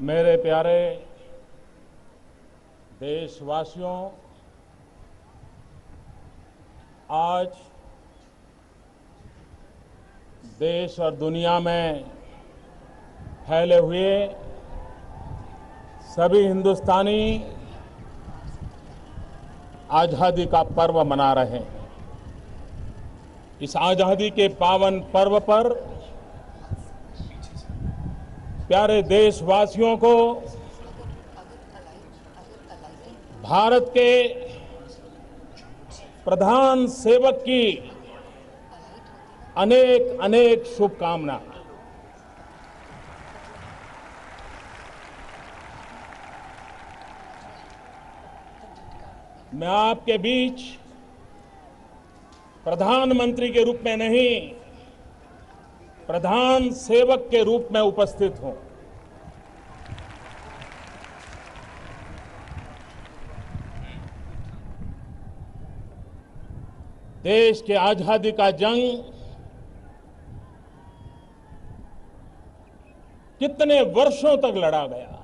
मेरे प्यारे देशवासियों, आज देश और दुनिया में फैले हुए सभी हिंदुस्तानी आजादी का पर्व मना रहे हैं। इस आजादी के पावन पर्व पर प्यारे देशवासियों को भारत के प्रधान सेवक की अनेक अनेक शुभकामनाएं। मैं आपके बीच प्रधानमंत्री के रूप में नहीं, प्रधान सेवक के रूप में उपस्थित हूं। देश के आजादी का जंग कितने वर्षों तक लड़ा गया,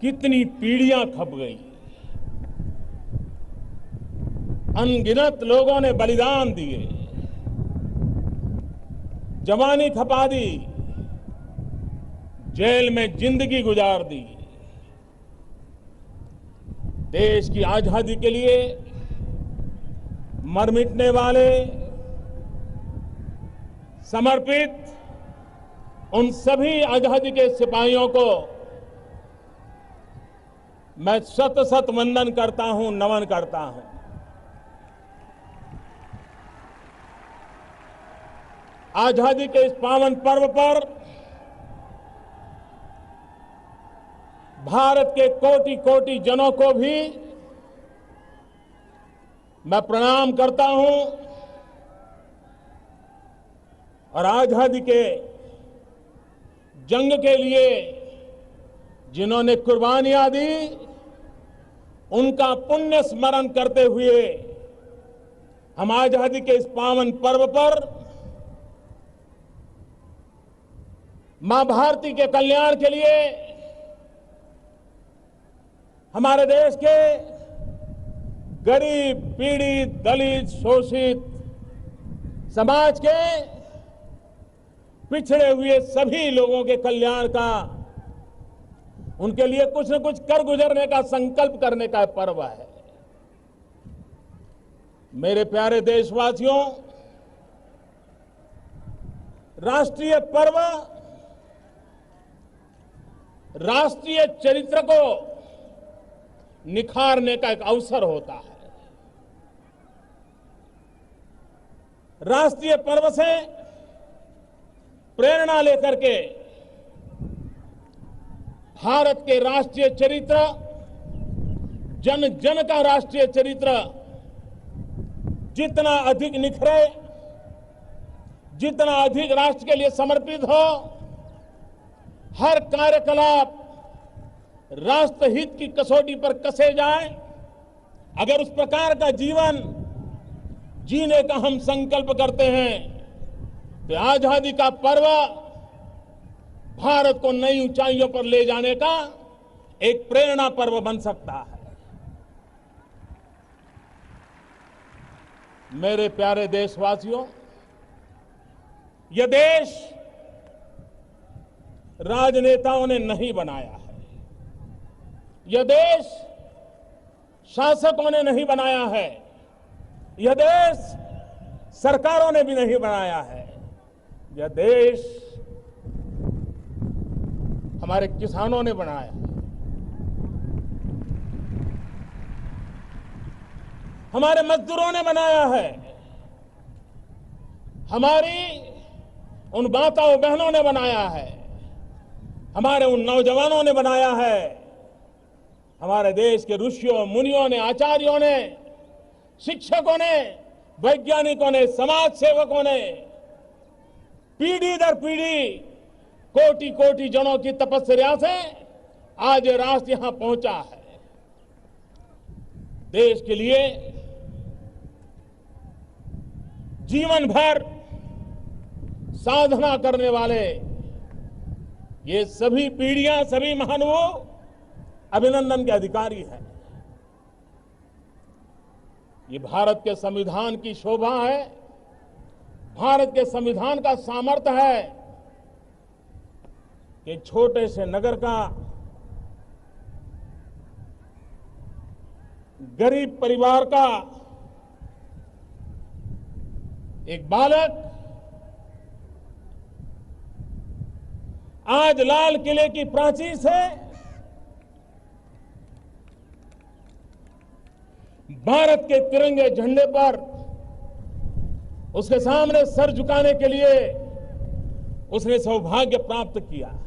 कितनी पीढ़ियां खप गई, अनगिनत लोगों ने बलिदान दिए, जवानी खपा दी, जेल में जिंदगी गुजार दी। देश की आजादी के लिए मर मिटने वाले, समर्पित उन सभी आजादी के सिपाहियों को मैं शत शत वंदन करता हूं, नमन करता हूं। आजादी के इस पावन पर्व पर भारत के कोटि कोटि जनों को भी मैं प्रणाम करता हूं और आजादी के जंग के लिए जिन्होंने कुर्बानियां दी, उनका पुण्य स्मरण करते हुए हम आजादी के इस पावन पर्व पर मां भारती के कल्याण के लिए हमारे देश के गरीब, पीड़ित, दलित, शोषित समाज के पिछड़े हुए सभी लोगों के कल्याण का, उनके लिए कुछ न कुछ कर गुजरने का संकल्प करने का पर्व है। मेरे प्यारे देशवासियों, राष्ट्रीय पर्व राष्ट्रीय चरित्र को निखारने का एक अवसर होता है। राष्ट्रीय पर्व से प्रेरणा लेकर के भारत के राष्ट्रीय चरित्र, जन जन का राष्ट्रीय चरित्र जितना अधिक निखरे, जितना अधिक राष्ट्र के लिए समर्पित हो, हर कार्यकलाप राष्ट्रहित की कसौटी पर कसे जाए, अगर उस प्रकार का जीवन जीने का हम संकल्प करते हैं तो आजादी का पर्व भारत को नई ऊंचाइयों पर ले जाने का एक प्रेरणा पर्व बन सकता है। मेरे प्यारे देशवासियों, यह देश राजनेताओं ने नहीं बनाया है। यह देश शासकों ने नहीं बनाया है। यह देश सरकारों ने भी नहीं बनाया है। यह देश हमारे किसानों ने बनाया है, हमारे मजदूरों ने बनाया है, हमारी उन माताओं बहनों ने बनाया है, हमारे उन नौजवानों ने बनाया है, हमारे देश के ऋषियों, मुनियों ने, आचार्यों ने, शिक्षकों ने, वैज्ञानिकों ने, समाज सेवकों ने पीढ़ी दर पीढ़ी कोटि कोटि जनों की तपस्या से आज ये राष्ट्र यहां पहुंचा है। देश के लिए जीवन भर साधना करने वाले ये सभी पीढ़ियां, सभी महानुभाव अभिनंदन के अधिकारी हैं। ये भारत के संविधान की शोभा है, भारत के संविधान का सामर्थ्य है कि छोटे से नगर का गरीब परिवार का एक बालक आज लाल किले की प्राचीर से भारत के तिरंगे झंडे पर उसके सामने सर झुकाने के लिए उसने सौभाग्य प्राप्त किया है।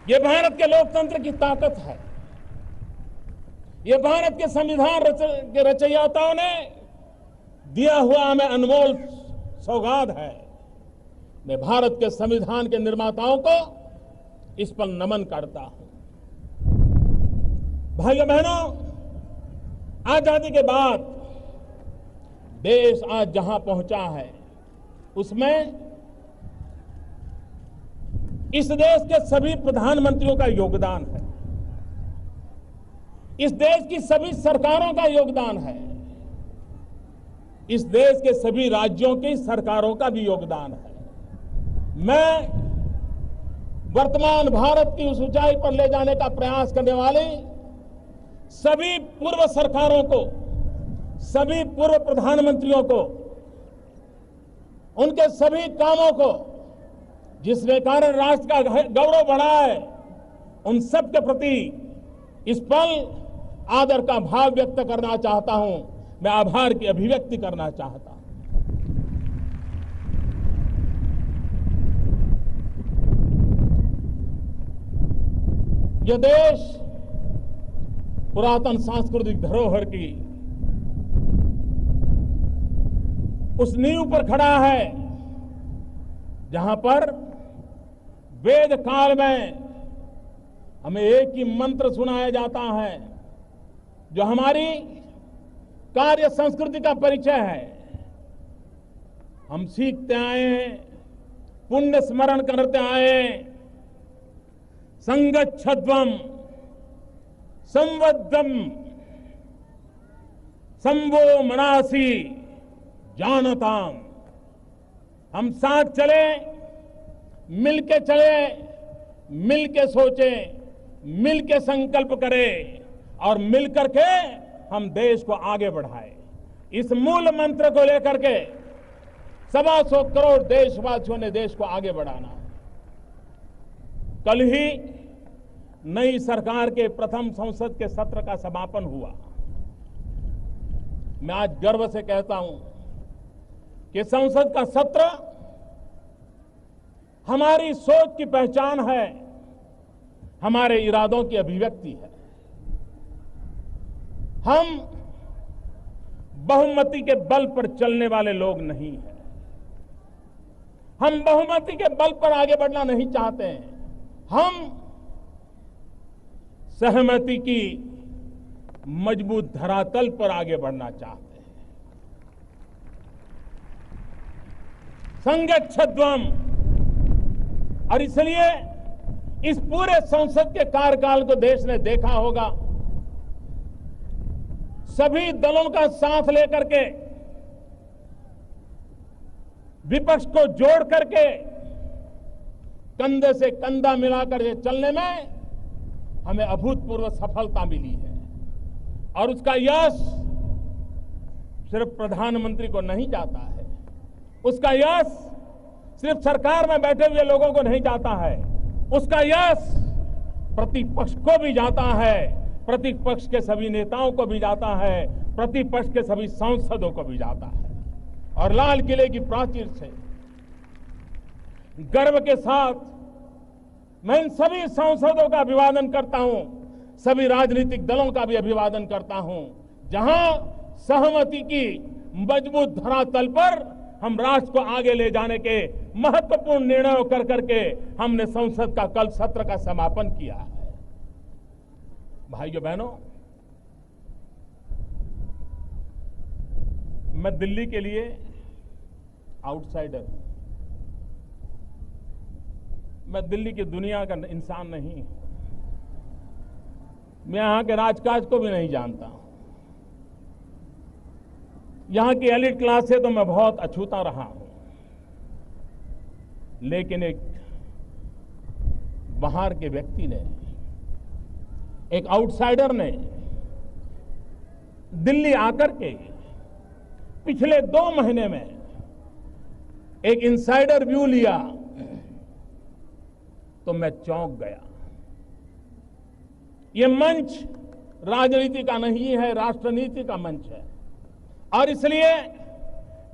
यह भारत के लोकतंत्र की ताकत है। यह भारत के संविधान के रचयिताओं ने दिया हुआ हमें अनमोल सौगात है। मैं भारत के संविधान के निर्माताओं को इस पर नमन करता हूं। भाइयों बहनों, आजादी के बाद देश आज जहां पहुंचा है उसमें इस देश के सभी प्रधानमंत्रियों का योगदान है, इस देश की सभी सरकारों का योगदान है, इस देश के सभी राज्यों की सरकारों का भी योगदान है। मैं वर्तमान भारत की उस ऊंचाई पर ले जाने का प्रयास करने वाले सभी पूर्व सरकारों को, सभी पूर्व प्रधानमंत्रियों को, उनके सभी कामों को जिसके कारण राष्ट्र का गौरव बढ़ा है, उन सब के प्रति इस पल आदर का भाव व्यक्त करना चाहता हूं। मैं आभार की अभिव्यक्ति करना चाहता हूं। यह देश पुरातन सांस्कृतिक धरोहर की उस नींव पर खड़ा है जहां पर वेद काल में हमें एक ही मंत्र सुनाया जाता है जो हमारी कार्य संस्कृति का परिचय है। हम सीखते आए, पुण्य स्मरण करते आए, संगच्छध्वम संवद्धम संवो मनासी जानताम। हम साथ चले, मिलके चले, मिलके सोचे, मिलके संकल्प करें और मिलकर के हम देश को आगे बढ़ाएं। इस मूल मंत्र को लेकर के 125 करोड़ देशवासियों ने देश को आगे बढ़ाना। कल ही नई सरकार के प्रथम संसद के सत्र का समापन हुआ। मैं आज गर्व से कहता हूं कि संसद का सत्र हमारी सोच की पहचान है, हमारे इरादों की अभिव्यक्ति है। हम बहुमति के बल पर चलने वाले लोग नहीं हैं। हम बहुमति के बल पर आगे बढ़ना नहीं चाहते हैं। हम सहमति की मजबूत धरातल पर आगे बढ़ना चाहते हैं। संगच्छध्वम। और इसलिए इस पूरे संसद के कार्यकाल को देश ने देखा होगा, सभी दलों का साथ लेकर के, विपक्ष को जोड़ करके कंधे से कंधा मिलाकर ये चलने में हमें अभूतपूर्व सफलता मिली है और उसका यश सिर्फ प्रधानमंत्री को नहीं जाता है, उसका यश सिर्फ सरकार में बैठे हुए लोगों को नहीं जाता है, उसका यश प्रतिपक्ष को भी जाता है, प्रतिपक्ष के सभी नेताओं को भी जाता है, प्रतिपक्ष के सभी सांसदों को भी जाता है। और लाल किले की प्राचीर से गर्व के साथ मैं इन सभी सांसदों का अभिवादन करता हूं, सभी राजनीतिक दलों का भी अभिवादन करता हूं, जहां सहमति की मजबूत धरातल पर हम राष्ट्र को आगे ले जाने के महत्वपूर्ण निर्णयों कर करके हमने संसद का कल सत्र का समापन किया है। भाइयों बहनों, मैं दिल्ली के लिए आउटसाइडर हूं, मैं दिल्ली की दुनिया का इंसान नहीं, मैं यहां के राजकाज को भी नहीं जानता हूं, यहां की एलिट क्लास से तो मैं बहुत अछूता रहा हूं, लेकिन एक बाहर के व्यक्ति ने, एक आउटसाइडर ने दिल्ली आकर के पिछले 2 महीने में एक इनसाइडर व्यू लिया तो मैं चौंक गया। ये मंच राजनीति का नहीं है, राष्ट्रनीति का मंच है और इसलिए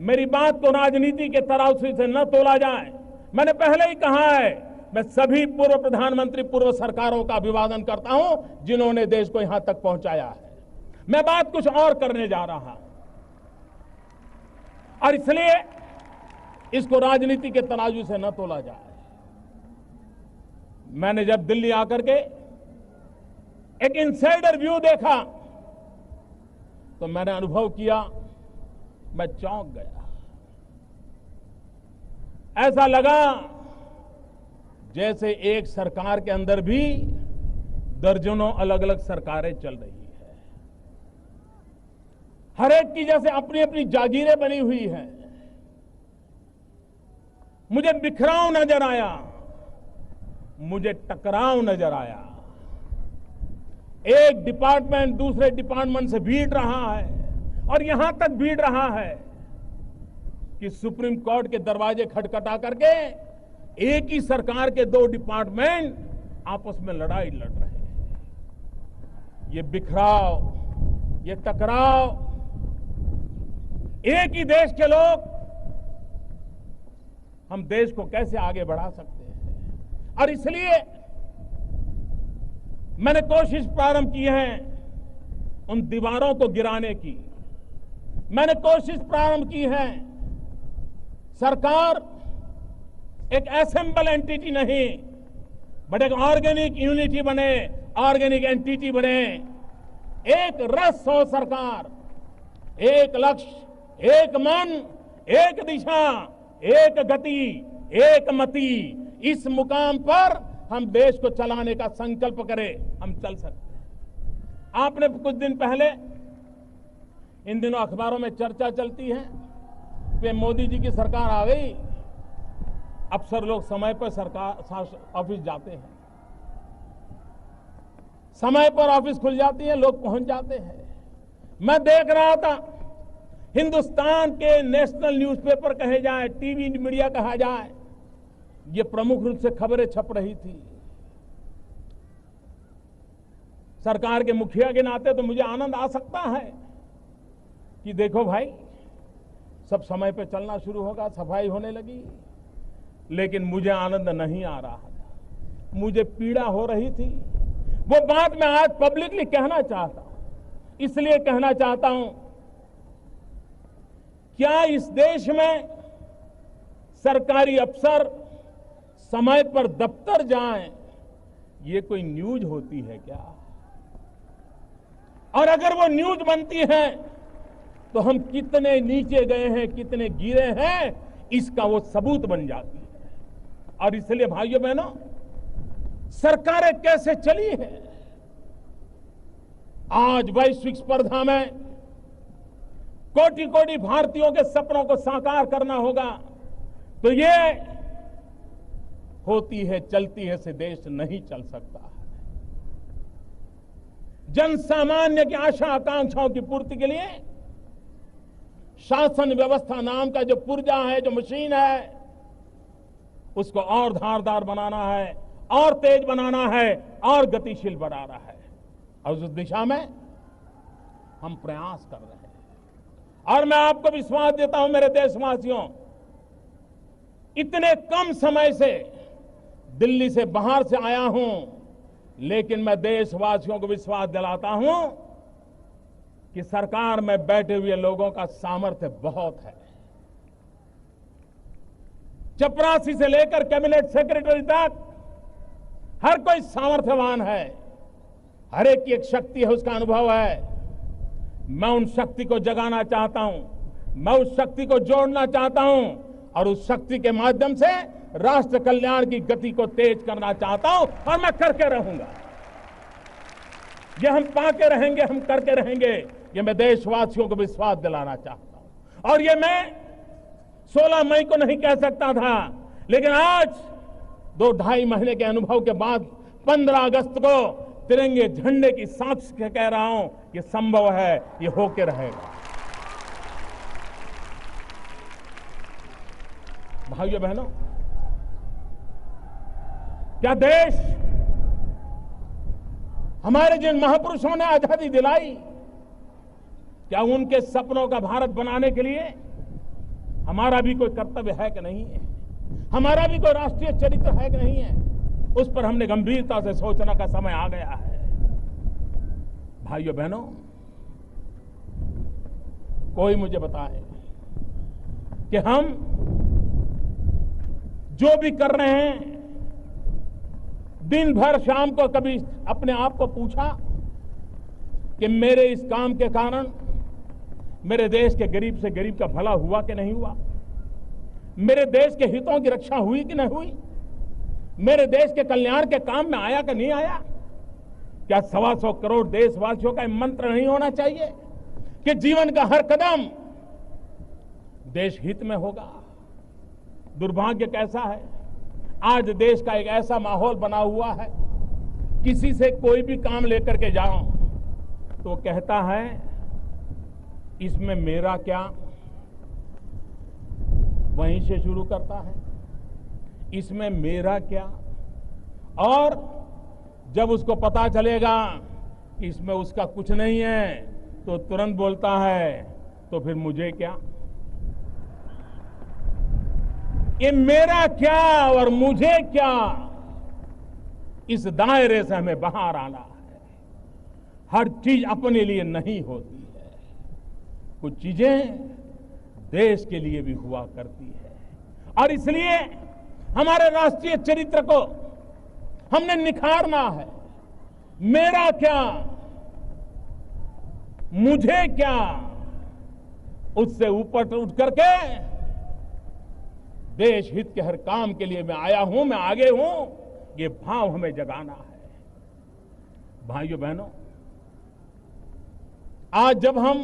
मेरी बात को राजनीति के तराजू से न तोला जाए। मैंने पहले ही कहा है, मैं सभी पूर्व प्रधानमंत्री, पूर्व सरकारों का अभिवादन करता हूं जिन्होंने देश को यहां तक पहुंचाया है। मैं बात कुछ और करने जा रहा हूं और इसलिए इसको राजनीति के तराजू से न तोला जाए। मैंने जब दिल्ली आकर के एक इनसाइडर व्यू देखा तो मैंने अनुभव किया, मैं चौंक गया। ऐसा लगा जैसे एक सरकार के अंदर भी दर्जनों अलग अलग सरकारें चल रही है, हर एक की जैसे अपनी अपनी जागीरें बनी हुई हैं। मुझे बिखराव नजर आया, मुझे टकराव नजर आया, एक डिपार्टमेंट दूसरे डिपार्टमेंट से भीड़ रहा है और यहां तक भीड़ रहा है कि सुप्रीम कोर्ट के दरवाजे खटखटा करके एक ही सरकार के 2 डिपार्टमेंट आपस में लड़ाई लड़ रहे हैं। ये बिखराव, ये टकराव, एक ही देश के लोग हम देश को कैसे आगे बढ़ा सकते हैं। और इसलिए मैंने कोशिश प्रारंभ की है उन दीवारों को गिराने की। मैंने कोशिश प्रारंभ की है, सरकार एक असेंबल एंटिटी नहीं बट एक ऑर्गेनिक यूनिटी बने, ऑर्गेनिक एंटिटी बने, एक रस हो सरकार, एक लक्ष्य, एक मन, एक दिशा, एक गति, एक मति। इस मुकाम पर हम देश को चलाने का संकल्प करें, हम चल सकते हैं। आपने कुछ दिन पहले, इन दिनों अखबारों में चर्चा चलती है कि मोदी जी की सरकार आ गई, अफसर लोग समय पर सरकार ऑफिस जाते हैं, समय पर ऑफिस खुल जाती है, लोग पहुंच जाते हैं। मैं देख रहा था हिंदुस्तान के नेशनल न्यूज़पेपर कहे जाए, टीवी मीडिया कहा जाए, ये प्रमुख रूप से खबरें छप रही थी। सरकार के मुखिया के नाते तो मुझे आनंद आ सकता है कि देखो भाई, सब समय पे चलना शुरू होगा, सफाई होने लगी, लेकिन मुझे आनंद नहीं आ रहा था, मुझे पीड़ा हो रही थी। वो बात मैं आज पब्लिकली कहना चाहता हूं, इसलिए कहना चाहता हूं, क्या इस देश में सरकारी अफसर समय पर दफ्तर जाएं, ये कोई न्यूज होती है क्या? और अगर वो न्यूज बनती है तो हम कितने नीचे गए हैं, कितने गिरे हैं, इसका वो सबूत बन जाती है। और इसलिए भाइयों बहनों, सरकारें कैसे चली हैं, आज वैश्विक स्पर्धा में कोटि कोटि भारतीयों के सपनों को साकार करना होगा, तो ये होती है चलती है से देश नहीं चल सकता है। जन सामान्य की आशा आकांक्षाओं की पूर्ति के लिए शासन व्यवस्था नाम का जो पुर्जा है, जो मशीन है, उसको और धारदार बनाना है, और तेज बनाना है, और गतिशील बनाना है। और उस दिशा में हम प्रयास कर रहे हैं। और मैं आपको विश्वास देता हूं मेरे देशवासियों, इतने कम समय से दिल्ली से बाहर से आया हूं, लेकिन मैं देशवासियों को विश्वास दिलाता हूं कि सरकार में बैठे हुए लोगों का सामर्थ्य बहुत है। चपरासी से लेकर कैबिनेट सेक्रेटरी तक हर कोई सामर्थ्यवान है, हर एक की एक शक्ति है, उसका अनुभव है। मैं उन शक्ति को जगाना चाहता हूं, मैं उस शक्ति को जोड़ना चाहता हूं, और उस शक्ति के माध्यम से राष्ट्र कल्याण की गति को तेज करना चाहता हूं, और मैं करके रहूंगा। ये हम पाके रहेंगे, हम करके रहेंगे, ये मैं देशवासियों को विश्वास दिलाना चाहता हूं। और ये मैं 16 मई को नहीं कह सकता था, लेकिन आज 2-2.5 महीने के अनुभव के बाद 15 अगस्त को तिरंगे झंडे की साक्ष्य से कह रहा हूं, ये संभव है, ये होके रहेगा। भाइयों बहनों, क्या देश हमारे जिन महापुरुषों ने आजादी दिलाई, क्या उनके सपनों का भारत बनाने के लिए हमारा भी कोई कर्तव्य है कि नहीं है? हमारा भी कोई राष्ट्रीय चरित्र है कि नहीं है? उस पर हमने गंभीरता से सोचने का समय आ गया है। भाइयों बहनों, कोई मुझे बताए कि हम जो भी कर रहे हैं, दिन भर शाम को कभी अपने आप को पूछा कि मेरे इस काम के कारण मेरे देश के गरीब से गरीब का भला हुआ कि नहीं हुआ? मेरे देश के हितों की रक्षा हुई कि नहीं हुई? मेरे देश के कल्याण के काम में आया कि नहीं आया? क्या 125 करोड़ देशवासियों का मंत्र नहीं होना चाहिए कि जीवन का हर कदम देश हित में होगा? दुर्भाग्य कैसा है, आज देश का एक ऐसा माहौल बना हुआ है, किसी से कोई भी काम लेकर के जाओ तो कहता है इसमें मेरा क्या, वहीं से शुरू करता है, इसमें मेरा क्या। और जब उसको पता चलेगा कि इसमें उसका कुछ नहीं है तो तुरंत बोलता है तो फिर मुझे क्या। ये मेरा क्या और मुझे क्या, इस दायरे से हमें बाहर आना है। हर चीज अपने लिए नहीं होती है, कुछ चीजें देश के लिए भी हुआ करती है। और इसलिए हमारे राष्ट्रीय चरित्र को हमने निखारना है। मेरा क्या, मुझे क्या, उससे ऊपर उठ करके देश हित के हर काम के लिए मैं आया हूं, मैं आगे हूं, ये भाव हमें जगाना है। भाइयों बहनों, आज जब हम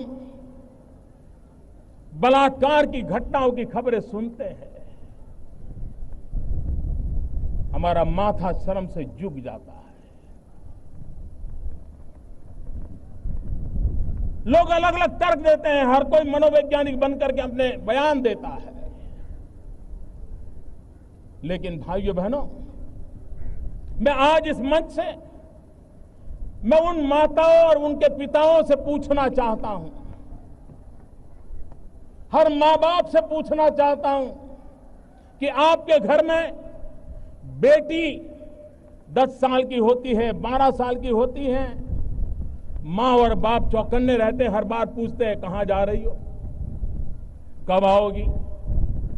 बलात्कार की घटनाओं की खबरें सुनते हैं, हमारा माथा शर्म से झुक जाता है। लोग अलग अलग तर्क देते हैं, हर कोई मनोवैज्ञानिक बनकर के अपने बयान देता है, लेकिन भाइयों बहनों, मैं आज इस मंच से मैं उन माताओं और उनके पिताओं से पूछना चाहता हूं, हर मां बाप से पूछना चाहता हूं कि आपके घर में बेटी 10 साल की होती है, 12 साल की होती है, मां और बाप चौकन्ने रहते, हर बार पूछते हैं कहां जा रही हो, कब आओगी,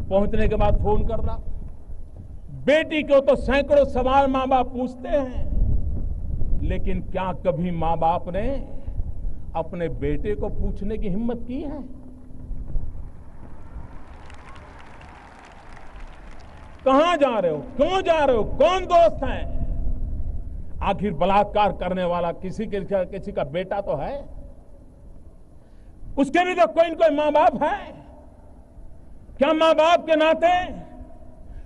पहुंचने के बाद फोन करना। बेटी को तो सैकड़ों सवाल मां बाप पूछते हैं, लेकिन क्या कभी मां बाप ने अपने बेटे को पूछने की हिम्मत की है? कहां जा रहे हो, क्यों जा रहे हो, कौन दोस्त है? आखिर बलात्कार करने वाला किसी का बेटा तो है, उसके भी तो कोई न कोई मां बाप है। क्या मां बाप के नाते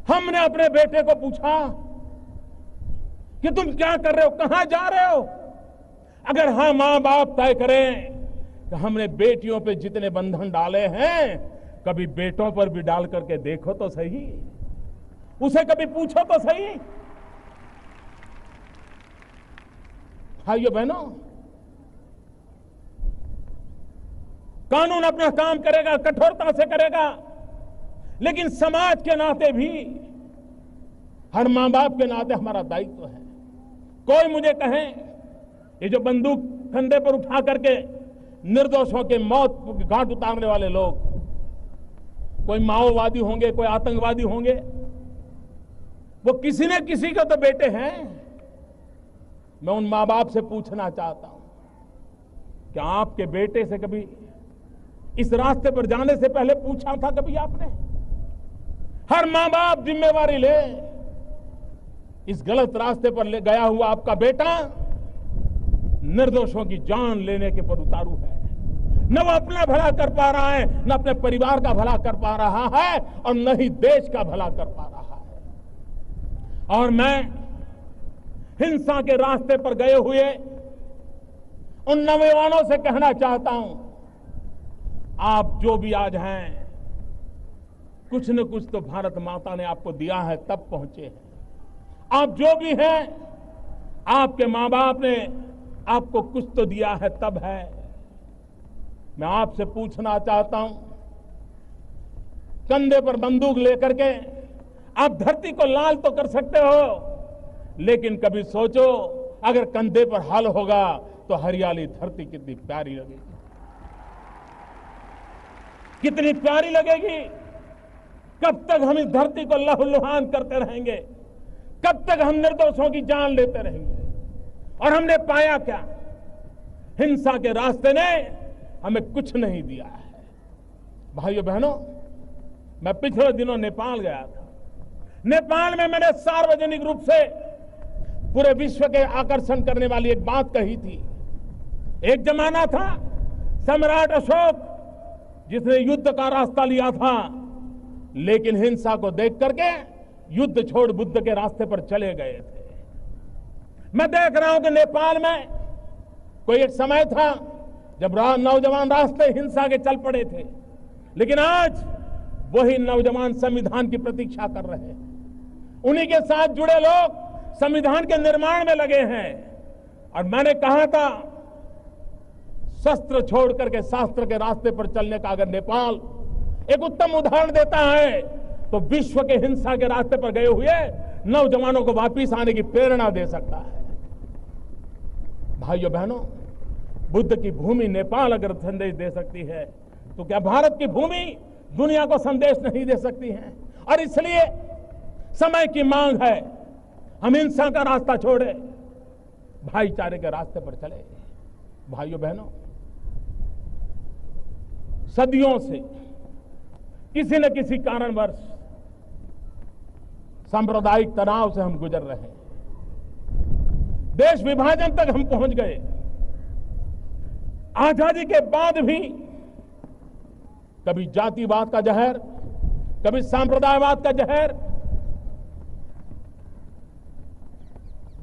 हमने अपने बेटे को पूछा कि तुम क्या कर रहे हो, कहां जा रहे हो? अगर हाँ, मां बाप तय करें कि हमने बेटियों पे जितने बंधन डाले हैं कभी बेटों पर भी डाल करके देखो तो सही, उसे कभी पूछो तो सही। भाइयों बहनों, कानून अपना काम करेगा, कठोरता से करेगा, लेकिन समाज के नाते भी, हर मां बाप के नाते हमारा दायित्व है। कोई मुझे कहे ये जो बंदूक कंधे पर उठा करके निर्दोषों के मौत के घाट उतारने वाले लोग, कोई माओवादी होंगे, कोई आतंकवादी होंगे, वो किसी न किसी के तो बेटे हैं। मैं उन मां बाप से पूछना चाहता हूं, क्या आपके बेटे से कभी इस रास्ते पर जाने से पहले पूछा था कभी आपने? हर मां बाप जिम्मेवारी ले। इस गलत रास्ते पर ले गया हुआ आपका बेटा निर्दोषों की जान लेने के पर उतारू है। न वो अपना भला कर पा रहा है, न अपने परिवार का भला कर पा रहा है, और न ही देश का भला कर पा रहा है। और मैं हिंसा के रास्ते पर गए हुए उन नौजवानों से कहना चाहता हूं, आप जो भी आज हैं, कुछ न कुछ तो भारत माता ने आपको दिया है, तब पहुंचे हैं। आप जो भी हैं, आपके मां बाप ने आपको कुछ तो दिया है, तब है। मैं आपसे पूछना चाहता हूं, कंधे पर बंदूक लेकर के आप धरती को लाल तो कर सकते हो, लेकिन कभी सोचो अगर कंधे पर हल होगा तो हरियाली धरती कितनी प्यारी लगेगी, कितनी प्यारी लगेगी। कब तक हम इस धरती को लहूलुहान करते रहेंगे? कब तक हम निर्दोषों की जान लेते रहेंगे? और हमने पाया क्या? हिंसा के रास्ते ने हमें कुछ नहीं दिया है। भाइयों बहनों, मैं पिछले दिनों नेपाल गया था। नेपाल में मैंने सार्वजनिक रूप से पूरे विश्व के आकर्षण करने वाली एक बात कही थी। एक जमाना था सम्राट अशोक जिसने युद्ध का रास्ता लिया था, लेकिन हिंसा को देख करके युद्ध छोड़ बुद्ध के रास्ते पर चले गए थे। मैं देख रहा हूं कि नेपाल में कोई एक समय था जब नौजवान रास्ते हिंसा के चल पड़े थे, लेकिन आज वही नौजवान संविधान की प्रतीक्षा कर रहे हैं। उन्हीं के साथ जुड़े लोग संविधान के निर्माण में लगे हैं। और मैंने कहा था, शस्त्र छोड़ करके शास्त्र के रास्ते पर चलने का अगर नेपाल एक उत्तम उदाहरण देता है, तो विश्व के हिंसा के रास्ते पर गए हुए नौजवानों को वापिस आने की प्रेरणा दे सकता है। भाइयों बहनों, बुद्ध की भूमि नेपाल अगर संदेश दे सकती है, तो क्या भारत की भूमि दुनिया को संदेश नहीं दे सकती है? और इसलिए समय की मांग है, हम हिंसा का रास्ता छोड़े, भाईचारे के रास्ते पर चले। भाइयों बहनों, सदियों से किसी न किसी कारणवश सांप्रदायिक तनाव से हम गुजर रहे हैं। देश विभाजन तक हम पहुंच गए। आजादी के बाद भी कभी जातिवाद का जहर, कभी सांप्रदायवाद का जहर,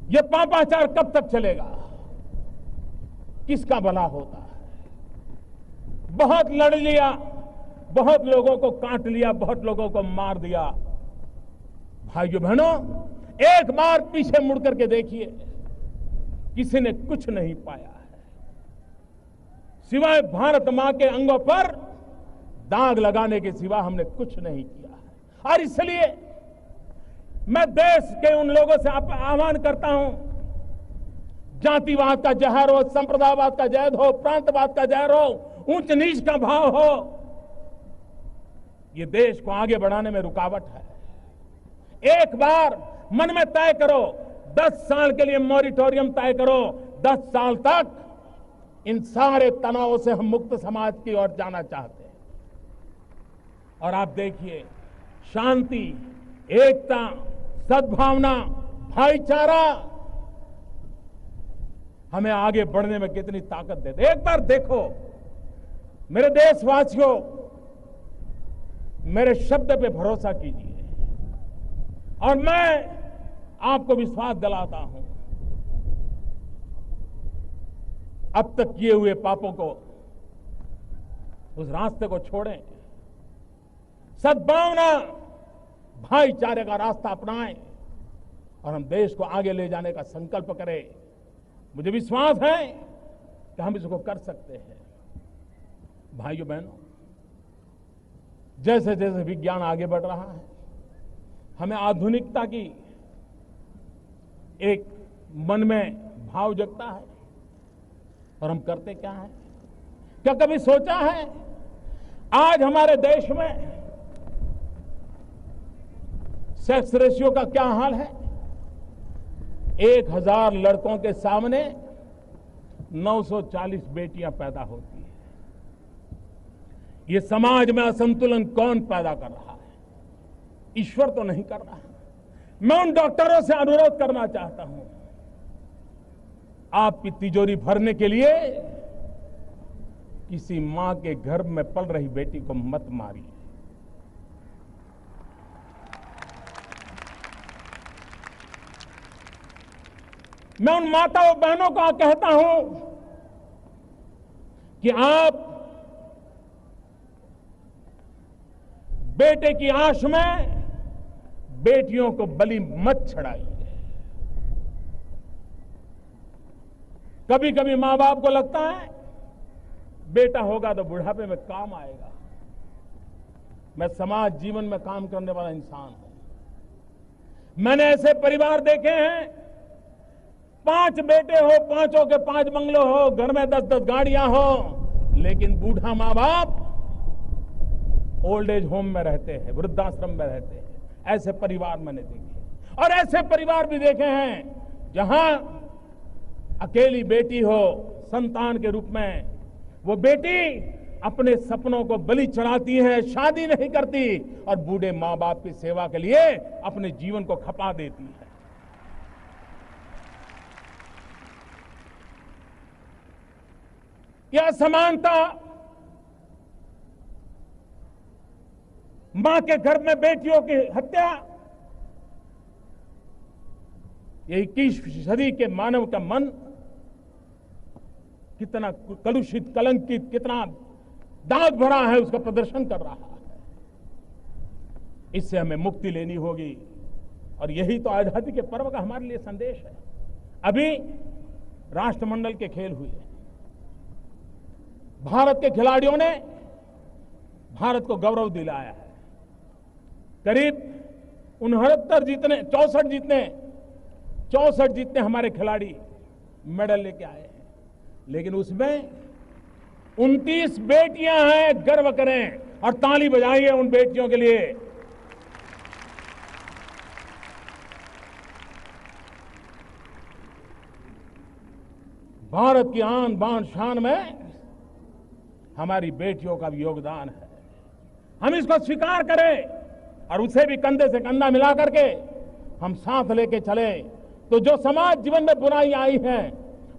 ये पापाचार कब तक चलेगा? किसका भला होता है? बहुत लड़ लिया, बहुत लोगों को काट लिया, बहुत लोगों को मार दिया। भाइयों बहनों, एक बार पीछे मुड़ करके देखिए, किसी ने कुछ नहीं पाया है सिवाय भारत मां के अंगों पर दाग लगाने के सिवा हमने कुछ नहीं किया है। और इसलिए मैं देश के उन लोगों से आह्वान करता हूं, जातिवाद का जहर हो, संप्रदायवाद का जहर हो, प्रांतवाद का जहर हो, ऊंच नीच का भाव हो, ये देश को आगे बढ़ाने में रुकावट है। एक बार मन में तय करो, 10 साल के लिए मॉरिटोरियम तय करो। 10 साल तक इन सारे तनावों से हम मुक्त समाज की ओर जाना चाहते हैं। और आप देखिए, शांति, एकता, सद्भावना, भाईचारा हमें आगे बढ़ने में कितनी ताकत देते। एक बार देखो मेरे देशवासियों, मेरे शब्द पे भरोसा कीजिए। और मैं आपको विश्वास दिलाता हूं, अब तक किए हुए पापों को, उस रास्ते को छोड़ें, सद्भावना भाईचारे का रास्ता अपनाएं और हम देश को आगे ले जाने का संकल्प करें। मुझे विश्वास है कि हम इसको कर सकते हैं। भाइयों बहनों, जैसे जैसे विज्ञान आगे बढ़ रहा है, हमें आधुनिकता की एक मन में भाव जगता है और हम करते क्या है? क्या कभी सोचा है आज हमारे देश में सेक्स रेशियो का क्या हाल है? 1000 लड़कों के सामने 940 बेटियां पैदा होती हैं। ये समाज में असंतुलन कौन पैदा कर रहा है? ईश्वर तो नहीं कर रहा है। मैं उन डॉक्टरों से अनुरोध करना चाहता हूं, आपकी तिजोरी भरने के लिए किसी मां के गर्भ में पल रही बेटी को मत मारिए। मैं उन माताओं बहनों को कहता हूं कि आप बेटे की आश में बेटियों को बलि मत चढ़ाइए। कभी कभी मां बाप को लगता है बेटा होगा तो बुढ़ापे में काम आएगा। मैं समाज जीवन में काम करने वाला इंसान हूं। मैंने ऐसे परिवार देखे हैं, 5 बेटे हो, 5 के 5 बंगलो हो, घर में 10-10 गाड़ियां हो, लेकिन बूढ़ा मां बाप ओल्ड एज होम में रहते हैं, वृद्धाश्रम में रहते हैं। ऐसे परिवार मैंने देखे और ऐसे परिवार भी देखे हैं जहां अकेली बेटी हो, संतान के रूप में वो बेटी अपने सपनों को बलि चढ़ाती है, शादी नहीं करती और बूढ़े मां बाप की सेवा के लिए अपने जीवन को खपा देती है। यह असमानता, मां के गर्भ में बेटियों की हत्या, ये 21वीं सदी के मानव का मन कितना कलुषित, कलंकित, कितना दाग भरा है, उसका प्रदर्शन कर रहा है। इससे हमें मुक्ति लेनी होगी और यही तो आजादी के पर्व का हमारे लिए संदेश है। अभी राष्ट्रमंडल के खेल हुए, भारत के खिलाड़ियों ने भारत को गौरव दिलाया है। करीब 69 जीतने, 64 जीतने हमारे खिलाड़ी मेडल लेके आए हैं, लेकिन उसमें 29 बेटियां हैं। गर्व करें और ताली बजाइए उन बेटियों के लिए। भारत की आन बान शान में हमारी बेटियों का भी योगदान है। हम इसको स्वीकार करें और उसे भी कंधे से कंधा मिला करके हम साथ लेके चले, तो जो समाज जीवन में बुराई आई है,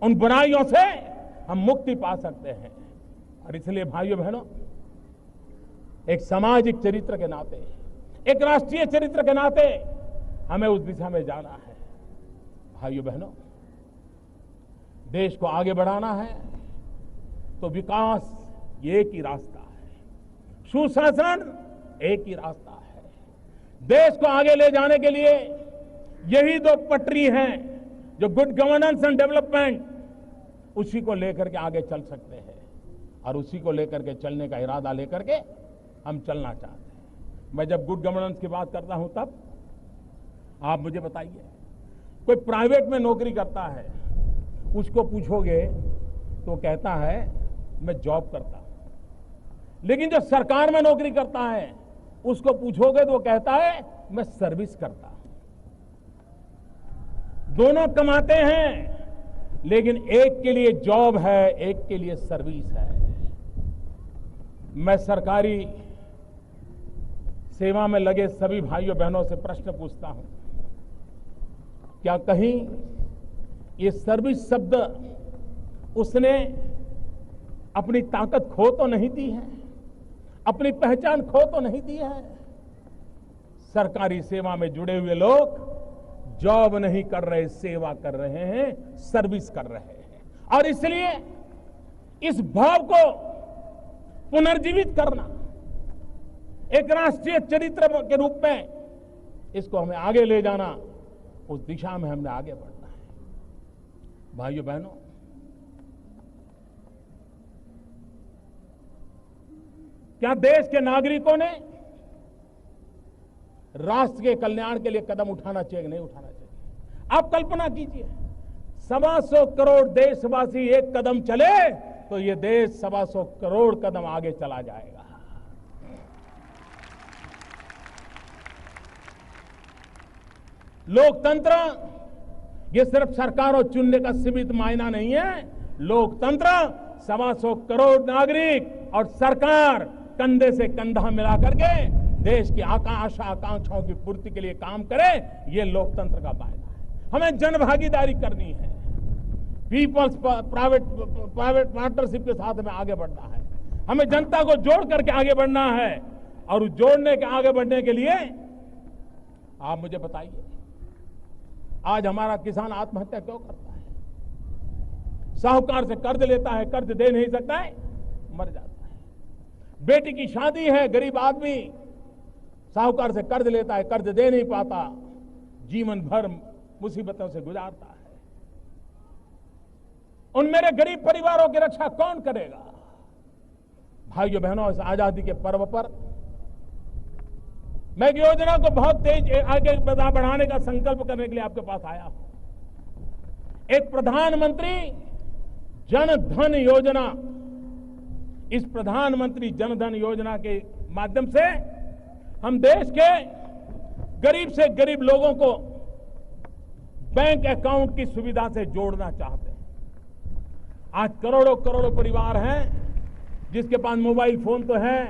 उन बुराइयों से हम मुक्ति पा सकते हैं। और इसलिए भाइयों बहनों, एक सामाजिक चरित्र के नाते, एक राष्ट्रीय चरित्र के नाते हमें उस दिशा में जाना है। भाइयों बहनों, देश को आगे बढ़ाना है तो विकास एक ही रास्ता है, सुशासन एक ही रास्ता है। देश को आगे ले जाने के लिए यही 2 पटरी हैं जो गुड गवर्नेंस एंड डेवलपमेंट, उसी को लेकर के आगे चल सकते हैं और उसी को लेकर के चलने का इरादा लेकर के हम चलना चाहते हैं। मैं जब गुड गवर्नेंस की बात करता हूं तब आप मुझे बताइए, कोई प्राइवेट में नौकरी करता है, उसको पूछोगे तो कहता है मैं जॉब करता हूं, लेकिन जो सरकार में नौकरी करता है उसको पूछोगे तो वो कहता है मैं सर्विस करता हूं। दोनों कमाते हैं, लेकिन एक के लिए जॉब है, एक के लिए सर्विस है। मैं सरकारी सेवा में लगे सभी भाइयों बहनों से प्रश्न पूछता हूं, क्या कहीं ये सर्विस शब्द उसने अपनी ताकत खो तो नहीं दी है, अपनी पहचान खो तो नहीं दी है? सरकारी सेवा में जुड़े हुए लोग जॉब नहीं कर रहे, सेवा कर रहे हैं, सर्विस कर रहे हैं। और इसलिए इस भाव को पुनर्जीवित करना एक राष्ट्रीय चरित्र के रूप में इसको हमें आगे ले जाना, उस दिशा में हमने आगे बढ़ना है। भाइयों बहनों, क्या देश के नागरिकों ने राष्ट्र के कल्याण के लिए कदम उठाना चाहिए कि नहीं उठाना चाहिए? आप कल्पना कीजिए, 125 करोड़ देशवासी एक कदम चले तो ये देश 125 करोड़ कदम आगे चला जाएगा। लोकतंत्र ये सिर्फ सरकारों चुनने का सीमित मायना नहीं है। लोकतंत्र 125 करोड़ नागरिक और सरकार कंधे से कंधा मिला करके देश की आशा आकांक्षाओं की पूर्ति के लिए काम करे, ये लोकतंत्र का फायदा है। हमें जनभागीदारी करनी है, पीपल्स प्राइवेट पार्टनरशिप के साथ में आगे बढ़ना है। हमें जनता को जोड़ करके आगे बढ़ना है। और जोड़ने के आगे बढ़ने के लिए आप मुझे बताइए, आज हमारा किसान आत्महत्या क्यों करता है? साहूकार से कर्ज लेता है, कर्ज दे नहीं सकता है, मर जाता है। बेटी की शादी है, गरीब आदमी साहूकार से कर्ज लेता है, कर्ज दे नहीं पाता, जीवन भर मुसीबतों से गुजारता है। उन मेरे गरीब परिवारों की रक्षा कौन करेगा? भाइयों बहनों, इस आजादी के पर्व पर मैं एक योजना को बहुत तेज आगे बढ़ाने का संकल्प करने के लिए आपके पास आया हूं। एक प्रधानमंत्री जन धन योजना, इस प्रधानमंत्री जन धन योजना के माध्यम से हम देश के गरीब से गरीब लोगों को बैंक अकाउंट की सुविधा से जोड़ना चाहते हैं। आज करोड़ों करोड़ों परिवार हैं जिसके पास मोबाइल फोन तो है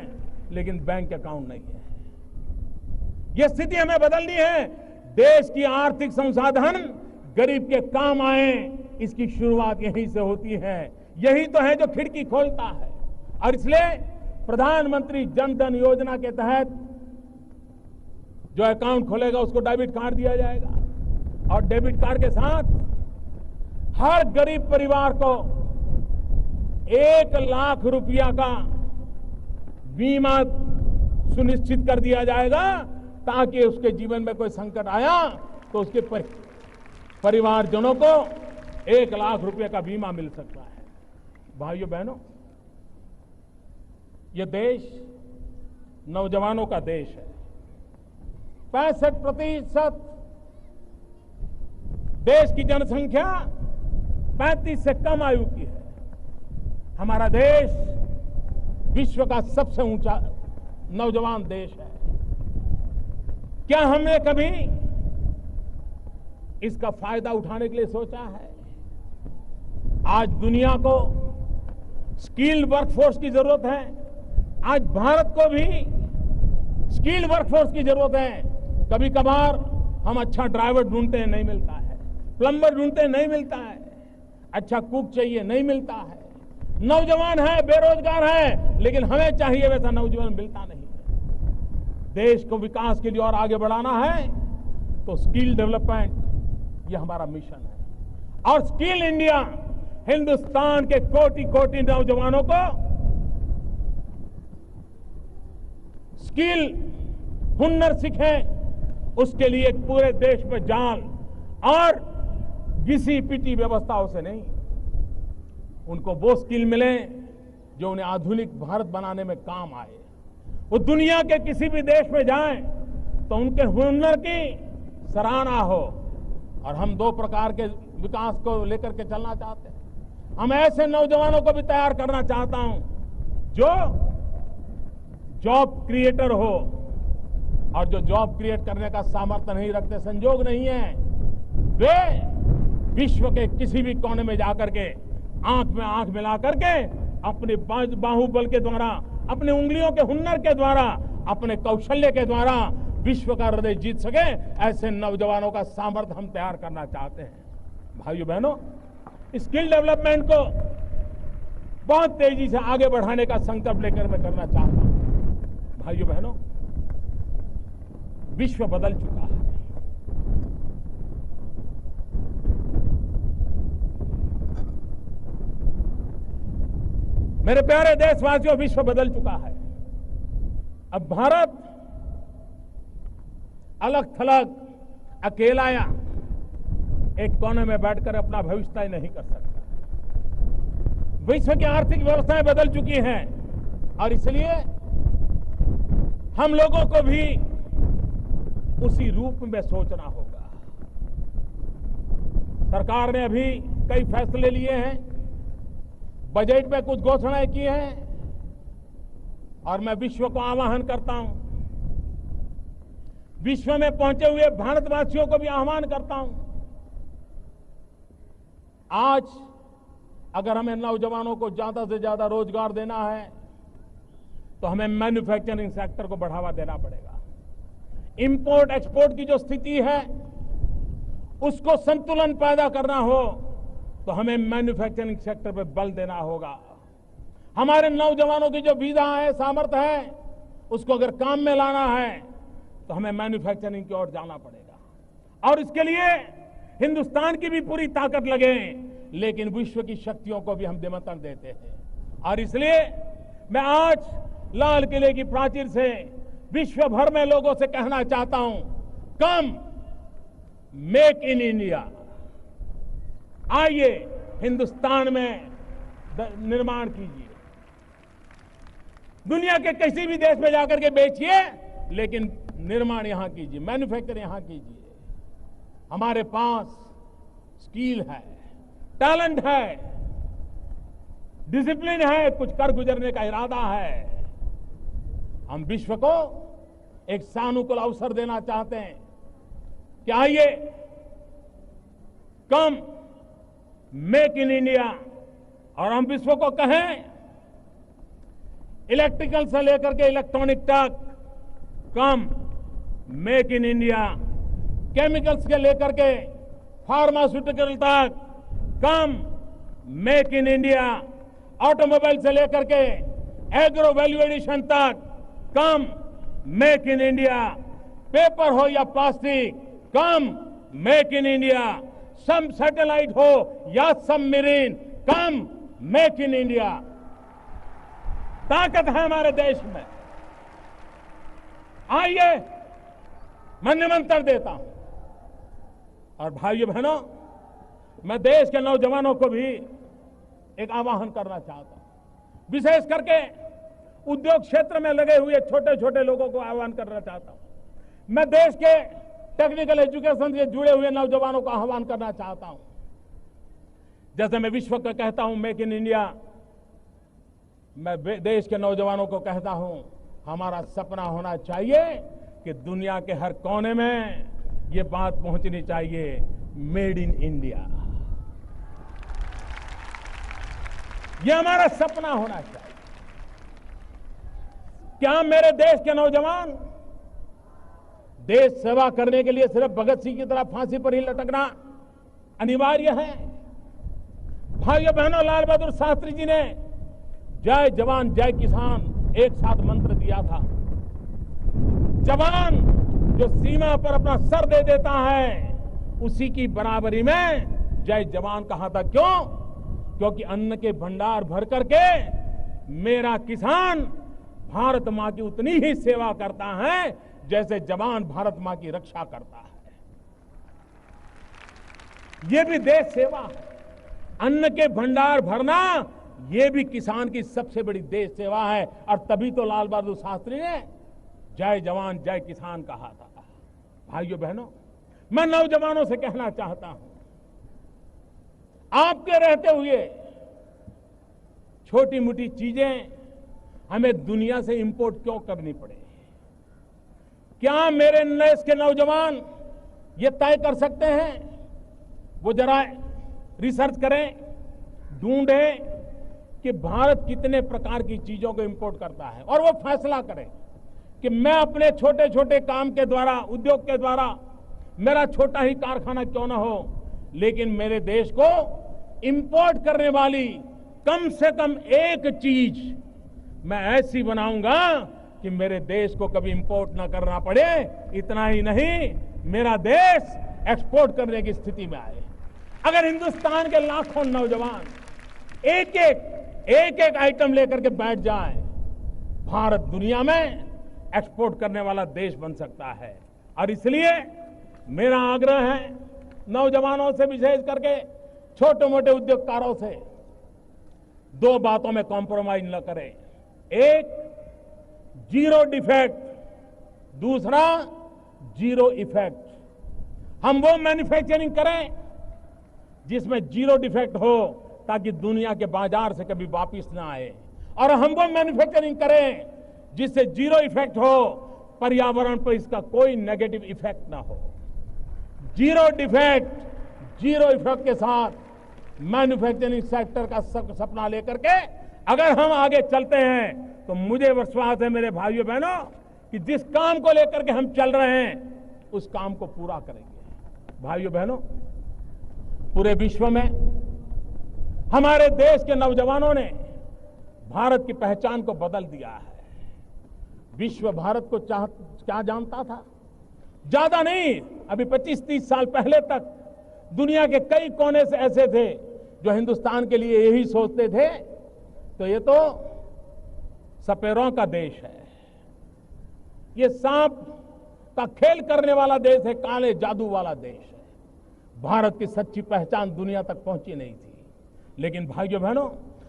लेकिन बैंक अकाउंट नहीं है। यह स्थिति हमें बदलनी है। देश की आर्थिक संसाधन गरीब के काम आए, इसकी शुरुआत यहीं से होती है। यही तो है जो खिड़की खोलता है। और इसलिए प्रधानमंत्री जन धन योजना के तहत जो अकाउंट खोलेगा उसको डेबिट कार्ड दिया जाएगा और डेबिट कार्ड के साथ हर गरीब परिवार को 1 लाख रुपया का बीमा सुनिश्चित कर दिया जाएगा, ताकि उसके जीवन में कोई संकट आया तो उसके परिवारजनों को 1 लाख रुपए का बीमा मिल सकता है। भाइयों बहनों, यह देश नौजवानों का देश है। 65% देश की जनसंख्या 35 से कम आयु की है। हमारा देश विश्व का सबसे ऊंचा नौजवान देश है। क्या हमने कभी इसका फायदा उठाने के लिए सोचा है? आज दुनिया को स्किल्ड वर्कफोर्स की जरूरत है। आज भारत को भी स्किल्ड वर्कफोर्स की जरूरत है। कभी कभार हम अच्छा ड्राइवर ढूंढते हैं, नहीं मिलता है। प्लम्बर ढूंढते हैं, नहीं मिलता है। अच्छा कुक चाहिए, नहीं मिलता है। नौजवान है, बेरोजगार है, लेकिन हमें चाहिए वैसा नौजवान मिलता नहीं है। देश को विकास के लिए और आगे बढ़ाना है तो स्किल डेवलपमेंट ये हमारा मिशन है। और स्किल इंडिया हिंदुस्तान के कोटि कोटि नौजवानों को स्किल हुनर सीखें, उसके लिए पूरे देश में जाल और घिसी पिटी व्यवस्थाओं से नहीं, उनको वो स्किल मिले जो उन्हें आधुनिक भारत बनाने में काम आए। वो दुनिया के किसी भी देश में जाएं तो उनके हुनर की सराहना हो। और हम 2 प्रकार के विकास को लेकर के चलना चाहते हैं। हम ऐसे नौजवानों को भी तैयार करना चाहता हूं जो जॉब क्रिएटर हो, और जो जॉब क्रिएट करने का सामर्थ्य नहीं रखते, संजोग नहीं है, वे विश्व के किसी भी कोने में जाकर के आंख में आंख मिला करके अपने बाहुबल के द्वारा, अपने उंगलियों के हुनर के द्वारा, अपने कौशल्य के द्वारा विश्व का हृदय जीत सके, ऐसे नौजवानों का सामर्थ्य हम तैयार करना चाहते हैं। भाइयों बहनों, स्किल डेवलपमेंट को बहुत तेजी से आगे बढ़ाने का संकल्प लेकर मैं करना चाहता हूं। भाइयों बहनों, विश्व बदल चुका है। मेरे प्यारे देशवासियों, विश्व बदल चुका है। अब भारत अलग थलग अकेला या एक कोने में बैठकर अपना भविष्य तय नहीं कर सकता। विश्व की आर्थिक व्यवस्थाएं बदल चुकी हैं और इसलिए हम लोगों को भी उसी रूप में सोचना होगा। सरकार ने अभी कई फैसले लिए हैं, बजट में कुछ घोषणाएं की हैं और मैं विश्व को आह्वान करता हूं, विश्व में पहुंचे हुए भारतवासियों को भी आह्वान करता हूं। आज अगर हमें नौजवानों को ज्यादा से ज्यादा रोजगार देना है तो हमें मैन्युफैक्चरिंग सेक्टर को बढ़ावा देना पड़ेगा। इंपोर्ट एक्सपोर्ट की जो स्थिति है उसको संतुलन पैदा करना हो तो हमें मैन्युफैक्चरिंग सेक्टर पर बल देना होगा। हमारे नौजवानों की जो विधा है, सामर्थ्य है, उसको अगर काम में लाना है तो हमें मैन्युफैक्चरिंग की ओर जाना पड़ेगा और इसके लिए हिंदुस्तान की भी पूरी ताकत लगे, लेकिन विश्व की शक्तियों को भी हम निमंत्रण देते हैं। और इसलिए मैं आज लाल किले की प्राचीर से विश्व भर में लोगों से कहना चाहता हूं, कम मेक इन इंडिया, आइए हिंदुस्तान में निर्माण कीजिए। दुनिया के किसी भी देश में जाकर के बेचिए, लेकिन निर्माण यहां कीजिए, मैन्युफैक्चर यहां कीजिए। हमारे पास स्किल है, टैलेंट है, डिसिप्लिन है, कुछ कर गुजरने का इरादा है। हम विश्व को एक सानुकूल अवसर देना चाहते हैं कि आइए कम मेक इन इंडिया, और हम विश्व को कहें इलेक्ट्रिकल से लेकर के इलेक्ट्रॉनिक तक come make in India, chemicals के लेकर के फार्मास्यूटिकल तक come make in India, automobile से लेकर के एग्रो वैल्यू एडिशन तक come make in India, paper हो या plastic come make in India, सम सैटेलाइट हो या submarine come make in India. ताकत है हमारे देश में, आइए मैं निमंत्रण देता हूं। और भाइयों बहनों, मैं देश के नौजवानों को भी एक आह्वान करना चाहता हूं, विशेष करके उद्योग क्षेत्र में लगे हुए छोटे छोटे लोगों को आह्वान करना चाहता हूं। मैं देश के टेक्निकल एजुकेशन से जुड़े हुए नौजवानों को आह्वान करना चाहता हूं। जैसे मैं विश्व को कहता हूं मेक इन इंडिया, मैं देश के नौजवानों को कहता हूं, हमारा सपना होना चाहिए कि दुनिया के हर कोने में ये बात पहुंचनी चाहिए, मेड इन इंडिया। ये हमारा सपना होना चाहिए। क्या मेरे देश के नौजवान देश सेवा करने के लिए सिर्फ भगत सिंह की तरह फांसी पर ही लटकना अनिवार्य है? भाइयों बहनों, लाल बहादुर शास्त्री जी ने जय जवान जय किसान एक साथ मंत्र दिया था। जवान जो सीमा पर अपना सर दे देता है, उसी की बराबरी में जय जवान कहा था। क्यों? क्योंकि अन्न के भंडार भर करके मेरा किसान भारत मां की उतनी ही सेवा करता है जैसे जवान भारत मां की रक्षा करता है। ये भी देश सेवा है। अन्न के भंडार भरना ये भी किसान की सबसे बड़ी देश सेवा है। और तभी तो लाल बहादुर शास्त्री ने जय जवान जय किसान कहा था। भाइयों बहनों, मैं नौजवानों से कहना चाहता हूं, आपके रहते हुए छोटी मोटी चीजें हमें दुनिया से इंपोर्ट क्यों करनी पड़े? क्या मेरे देश के नौजवान ये तय कर सकते हैं? वो जरा रिसर्च करें, ढूंढें कि भारत कितने प्रकार की चीजों को इंपोर्ट करता है और वो फैसला करें कि मैं अपने छोटे छोटे काम के द्वारा, उद्योग के द्वारा, मेरा छोटा ही कारखाना क्यों ना हो, लेकिन मेरे देश को इंपोर्ट करने वाली कम से कम एक चीज मैं ऐसी बनाऊंगा कि मेरे देश को कभी इंपोर्ट ना करना पड़े। इतना ही नहीं, मेरा देश एक्सपोर्ट करने की स्थिति में आए। अगर हिंदुस्तान के लाखों नौजवान एक एक आइटम लेकर के बैठ जाएं, भारत दुनिया में एक्सपोर्ट करने वाला देश बन सकता है। और इसलिए मेरा आग्रह है नौजवानों से, विशेष करके छोटे मोटे उद्योगकारों से, दो बातों में कॉम्प्रोमाइज न करें। एक, जीरो डिफेक्ट, दूसरा जीरो इफेक्ट। हम वो मैन्युफैक्चरिंग करें जिसमें जीरो डिफेक्ट हो, ताकि दुनिया के बाजार से कभी वापिस ना आए, और हम वो मैन्युफैक्चरिंग करें जिससे जीरो इफेक्ट हो, पर्यावरण पर इसका कोई नेगेटिव इफेक्ट ना हो। जीरो डिफेक्ट, जीरो इफेक्ट के साथ मैन्युफैक्चरिंग सेक्टर का सपना लेकर के अगर हम आगे चलते हैं तो मुझे विश्वास है मेरे भाइयों बहनों कि जिस काम को लेकर के हम चल रहे हैं उस काम को पूरा करेंगे। भाइयों बहनों, पूरे विश्व में हमारे देश के नौजवानों ने भारत की पहचान को बदल दिया है। विश्व भारत को क्या जानता था? ज्यादा नहीं, अभी 25-30 साल पहले तक दुनिया के कई कोने से ऐसे थे जो हिंदुस्तान के लिए यही सोचते थे, तो ये तो सपेरों का देश है, ये सांप का खेल करने वाला देश है, काले जादू वाला देश है। भारत की सच्ची पहचान दुनिया तक पहुंची नहीं थी। लेकिन भाइयों बहनों,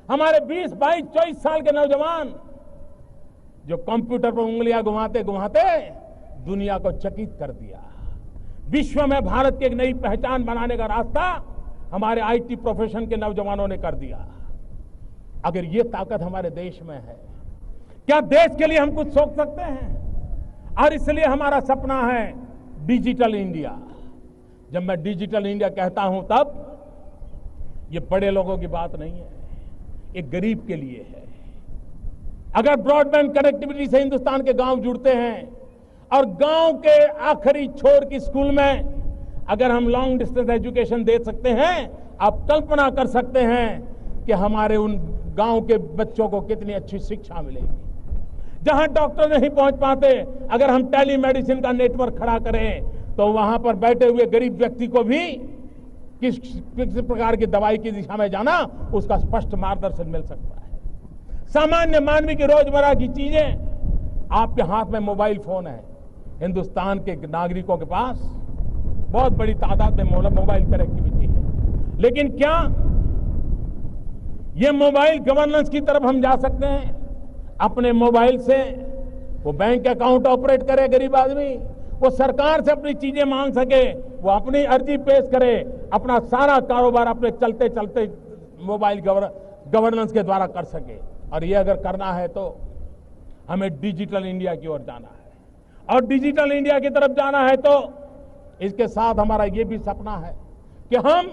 हमारे 20, 22, 24 साल के नौजवान जो कंप्यूटर पर उंगलियां घुमाते घुमाते दुनिया को चकित कर दिया। विश्व में भारत की एक नई पहचान बनाने का रास्ता हमारे आईटी प्रोफेशन के नौजवानों ने कर दिया। अगर ये ताकत हमारे देश में है, क्या देश के लिए हम कुछ सोच सकते हैं? और इसलिए हमारा सपना है डिजिटल इंडिया। जब मैं डिजिटल इंडिया कहता हूं तब ये बड़े लोगों की बात नहीं है, ये गरीब के लिए है। अगर ब्रॉडबैंड कनेक्टिविटी से हिंदुस्तान के गांव जुड़ते हैं और गांव के आखिरी छोर की स्कूल में अगर हम लॉन्ग डिस्टेंस एजुकेशन दे सकते हैं, आप कल्पना कर सकते हैं कि हमारे उन गांव के बच्चों को कितनी अच्छी शिक्षा मिलेगी। जहां डॉक्टर नहीं पहुंच पाते, अगर हम टेली मेडिसिन का नेटवर्क खड़ा करें तो वहां पर बैठे हुए गरीब व्यक्ति को भी किस प्रकार की दवाई की दिशा में जाना, उसका स्पष्ट मार्गदर्शन मिल सकता है। सामान्य मानवीय की रोजमर्रा की चीजें आपके हाथ में मोबाइल फोन है। हिंदुस्तान के नागरिकों के पास बहुत बड़ी तादाद में मोबाइल कनेक्टिविटी है, लेकिन क्या ये मोबाइल गवर्नेंस की तरफ हम जा सकते हैं? अपने मोबाइल से वो बैंक अकाउंट ऑपरेट करे, गरीब आदमी वो सरकार से अपनी चीजें मांग सके, वो अपनी अर्जी पेश करे, अपना सारा कारोबार अपने चलते चलते मोबाइल गवर्नेंस के द्वारा कर सके। और ये अगर करना है तो हमें डिजिटल इंडिया की ओर जाना है, और डिजिटल इंडिया की तरफ जाना है तो इसके साथ हमारा ये भी सपना है कि हम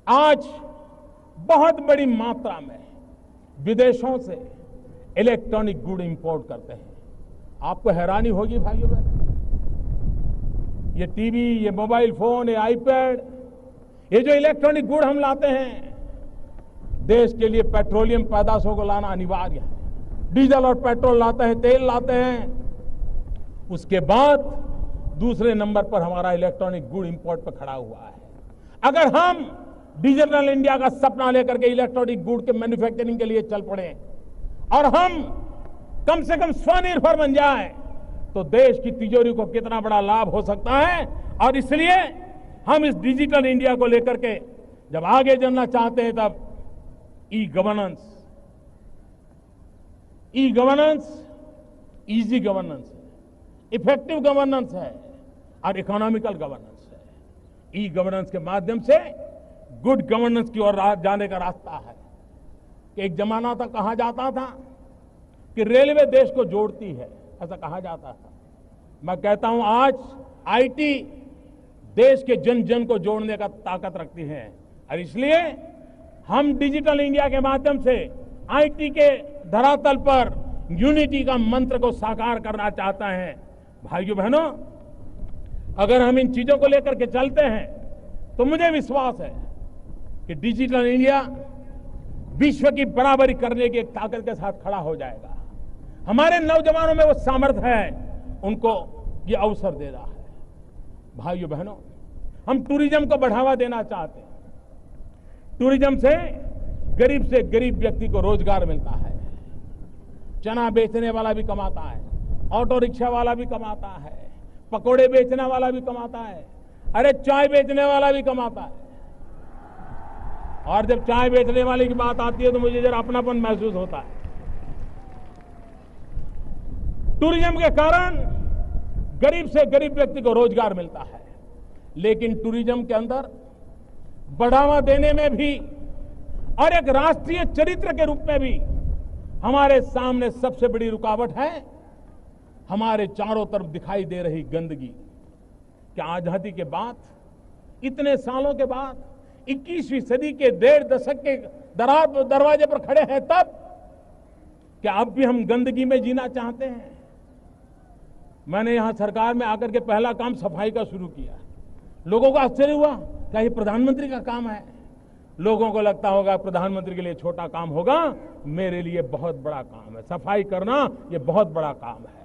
आज बहुत बड़ी मात्रा में विदेशों से इलेक्ट्रॉनिक गुड इंपोर्ट करते हैं। आपको हैरानी होगी भाइयों बहनों, ये टीवी, ये मोबाइल फोन, ये आईपैड, ये जो इलेक्ट्रॉनिक गुड हम लाते हैं, देश के लिए पेट्रोलियम पैदाशों को लाना अनिवार्य है। डीजल और पेट्रोल लाते हैं, तेल लाते हैं, उसके बाद दूसरे नंबर पर हमारा इलेक्ट्रॉनिक गुड इंपोर्ट पर खड़ा हुआ है। अगर हम डिजिटल इंडिया का सपना लेकर के इलेक्ट्रॉनिक गुड के मैन्युफैक्चरिंग के लिए चल पड़े और हम कम से कम स्वनिर्भर बन जाए तो देश की तिजोरी को कितना बड़ा लाभ हो सकता है। और इसलिए हम इस डिजिटल इंडिया को लेकर के जब आगे चलना चाहते हैं तब e governance, easy governance, effective governance है और इकोनॉमिकल गवर्नेंस है। ई गवर्नेंस के माध्यम से गुड गवर्नेंस की ओर जाने का रास्ता है। कि एक जमाना तक कहा जाता था कि रेलवे देश को जोड़ती है, ऐसा कहा जाता था। मैं कहता हूं आज आईटी देश के जन जन को जोड़ने का ताकत रखती है, और इसलिए हम डिजिटल इंडिया के माध्यम से आईटी के धरातल पर यूनिटी का मंत्र को साकार करना चाहता है। भाइयों बहनों, अगर हम इन चीजों को लेकर के चलते हैं तो मुझे विश्वास है कि डिजिटल इंडिया विश्व की बराबरी करने की एक ताकत के साथ खड़ा हो जाएगा। हमारे नौजवानों में वो सामर्थ्य है, उनको ये अवसर दे रहा है। भाइयों बहनों, हम टूरिज्म को बढ़ावा देना चाहते हैं। टूरिज्म से गरीब व्यक्ति को रोजगार मिलता है। चना बेचने वाला भी कमाता है, ऑटो रिक्शा वाला भी कमाता है, पकोड़े बेचने वाला भी कमाता है, अरे चाय बेचने वाला भी कमाता है। और जब चाय बेचने वाले की बात आती है तो मुझे जरा अपनापन महसूस होता है। टूरिज्म के कारण गरीब से गरीब व्यक्ति को रोजगार मिलता है, लेकिन टूरिज्म के अंदर बढ़ावा देने में भी और एक राष्ट्रीय चरित्र के रूप में भी हमारे सामने सबसे बड़ी रुकावट है हमारे चारों तरफ दिखाई दे रही गंदगी। क्या आजादी के बाद, इतने सालों के बाद, 21वीं सदी के 1.5 दशक के दरवाजे पर खड़े हैं, तब क्या अब भी हम गंदगी में जीना चाहते हैं? मैंने यहां सरकार में आकर के पहला काम सफाई का शुरू किया। लोगों को आश्चर्य हुआ, क्या ये प्रधानमंत्री का काम है? लोगों को लगता होगा प्रधानमंत्री के लिए छोटा काम होगा, मेरे लिए बहुत बड़ा काम है। सफाई करना ये बहुत बड़ा काम है।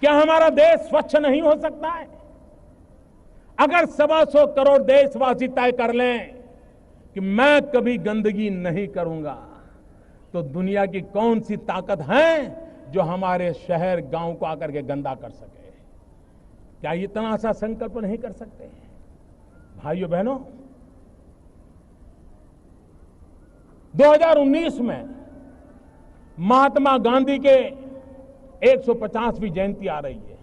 क्या हमारा देश स्वच्छ नहीं हो सकता है? अगर 125 करोड़ देशवासी तय कर लें कि मैं कभी गंदगी नहीं करूंगा, तो दुनिया की कौन सी ताकत है जो हमारे शहर गांव को आकर के गंदा कर सके? क्या इतना सा संकल्प नहीं कर सकते? भाइयों बहनों, 2019 में महात्मा गांधी के 150वीं जयंती आ रही है।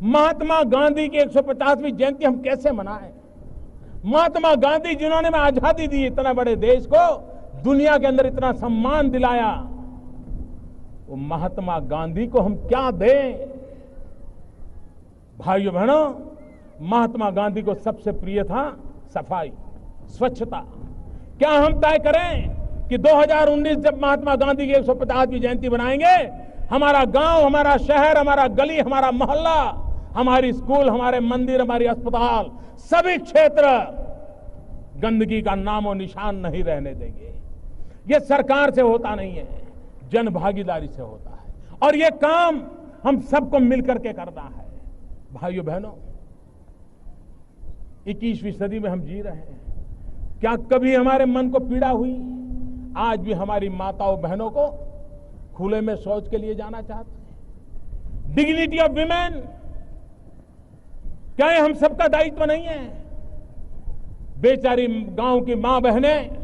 महात्मा गांधी की 150वीं जयंती हम कैसे मनाएं? महात्मा गांधी जिन्होंने में आजादी दी, इतना बड़े देश को दुनिया के अंदर इतना सम्मान दिलाया, वो महात्मा गांधी को हम क्या दें? भाइयों बहनों, महात्मा गांधी को सबसे प्रिय था सफाई, स्वच्छता। क्या हम तय करें कि 2019 जब महात्मा गांधी की 150वीं जयंती बनाएंगे, हमारा गांव, हमारा शहर, हमारा गली, हमारा मोहल्ला, हमारी स्कूल, हमारे मंदिर, हमारी अस्पताल, सभी क्षेत्र गंदगी का नामो निशान नहीं रहने देंगे? ये सरकार से होता नहीं है, जन भागीदारी से होता है, और ये काम हम सबको मिलकर के करना है। भाइयों बहनों, 21वीं सदी में हम जी रहे हैं। क्या कभी हमारे मन को पीड़ा हुई? आज भी हमारी माताओं बहनों को खुले में शौच के लिए जाना चाहते हैं? डिग्निटी ऑफ विमेन, क्या ये हम सबका दायित्व नहीं है? बेचारी गांव की मां बहनें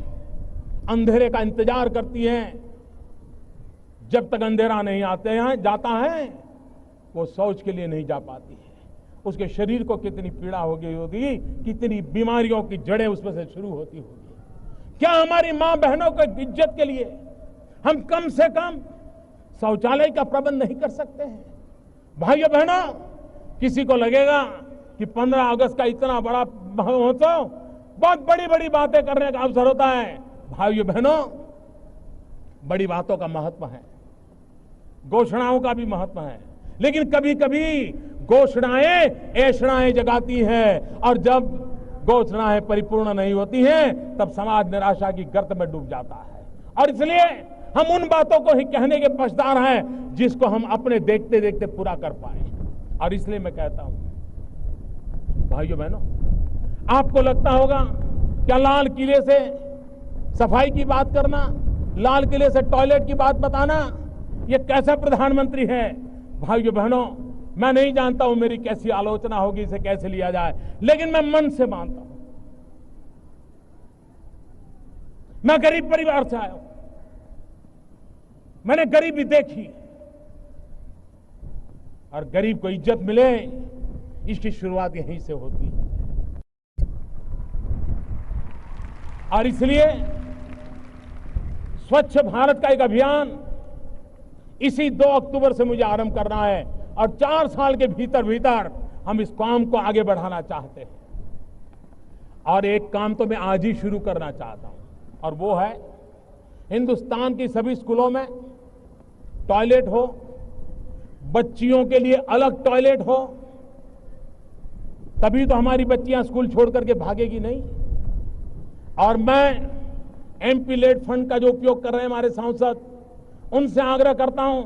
अंधेरे का इंतजार करती हैं, जब तक अंधेरा नहीं जाता है वो शौच के लिए नहीं जा पाती है। उसके शरीर को कितनी पीड़ा हो गई होगी, कितनी बीमारियों की जड़ें उसमें से शुरू होती होगी। क्या हमारी मां बहनों को इज्जत के लिए हम कम से कम शौचालय का प्रबंध नहीं कर सकते हैं? भाइयों बहनों, किसी को लगेगा कि 15 अगस्त का इतना बड़ा महोत्सव बहुत बड़ी बड़ी बातें करने का अवसर होता है। भाइयों बहनों, बड़ी बातों का महत्व है, घोषणाओं का भी महत्व है, लेकिन कभी कभी घोषणाएं ऐषणाएं जगाती हैं, और जब घोषणाएं परिपूर्ण नहीं होती हैं तब समाज निराशा की गर्त में डूब जाता है। और इसलिए हम उन बातों को ही कहने के पक्षदार हैं जिसको हम अपने देखते देखते पूरा कर पाए। और इसलिए मैं कहता हूं, भाइयों बहनों, आपको लगता होगा क्या लाल किले से सफाई की बात करना, लाल किले से टॉयलेट की बात बताना, ये कैसा प्रधानमंत्री है? भाइयों बहनों, मैं नहीं जानता हूं मेरी कैसी आलोचना होगी, इसे कैसे लिया जाए, लेकिन मैं मन से मानता हूं। मैं गरीब परिवार से आया हूं, मैंने गरीबी देखी, और गरीब को इज्जत मिले इसकी शुरुआत यहीं से होती है। और इसलिए स्वच्छ भारत का एक अभियान इसी 2 अक्टूबर से मुझे आरंभ करना है, और 4 साल के भीतर भीतर हम इस काम को आगे बढ़ाना चाहते हैं। और एक काम तो मैं आज ही शुरू करना चाहता हूं, और वो है हिंदुस्तान की सभी स्कूलों में टॉयलेट हो, बच्चियों के लिए अलग टॉयलेट हो, तभी तो हमारी बच्चियां स्कूल छोड़ करके भागेगी नहीं। और मैं एमपी लेड फंड का जो उपयोग कर रहे हैं हमारे सांसद, उनसे आग्रह करता हूं,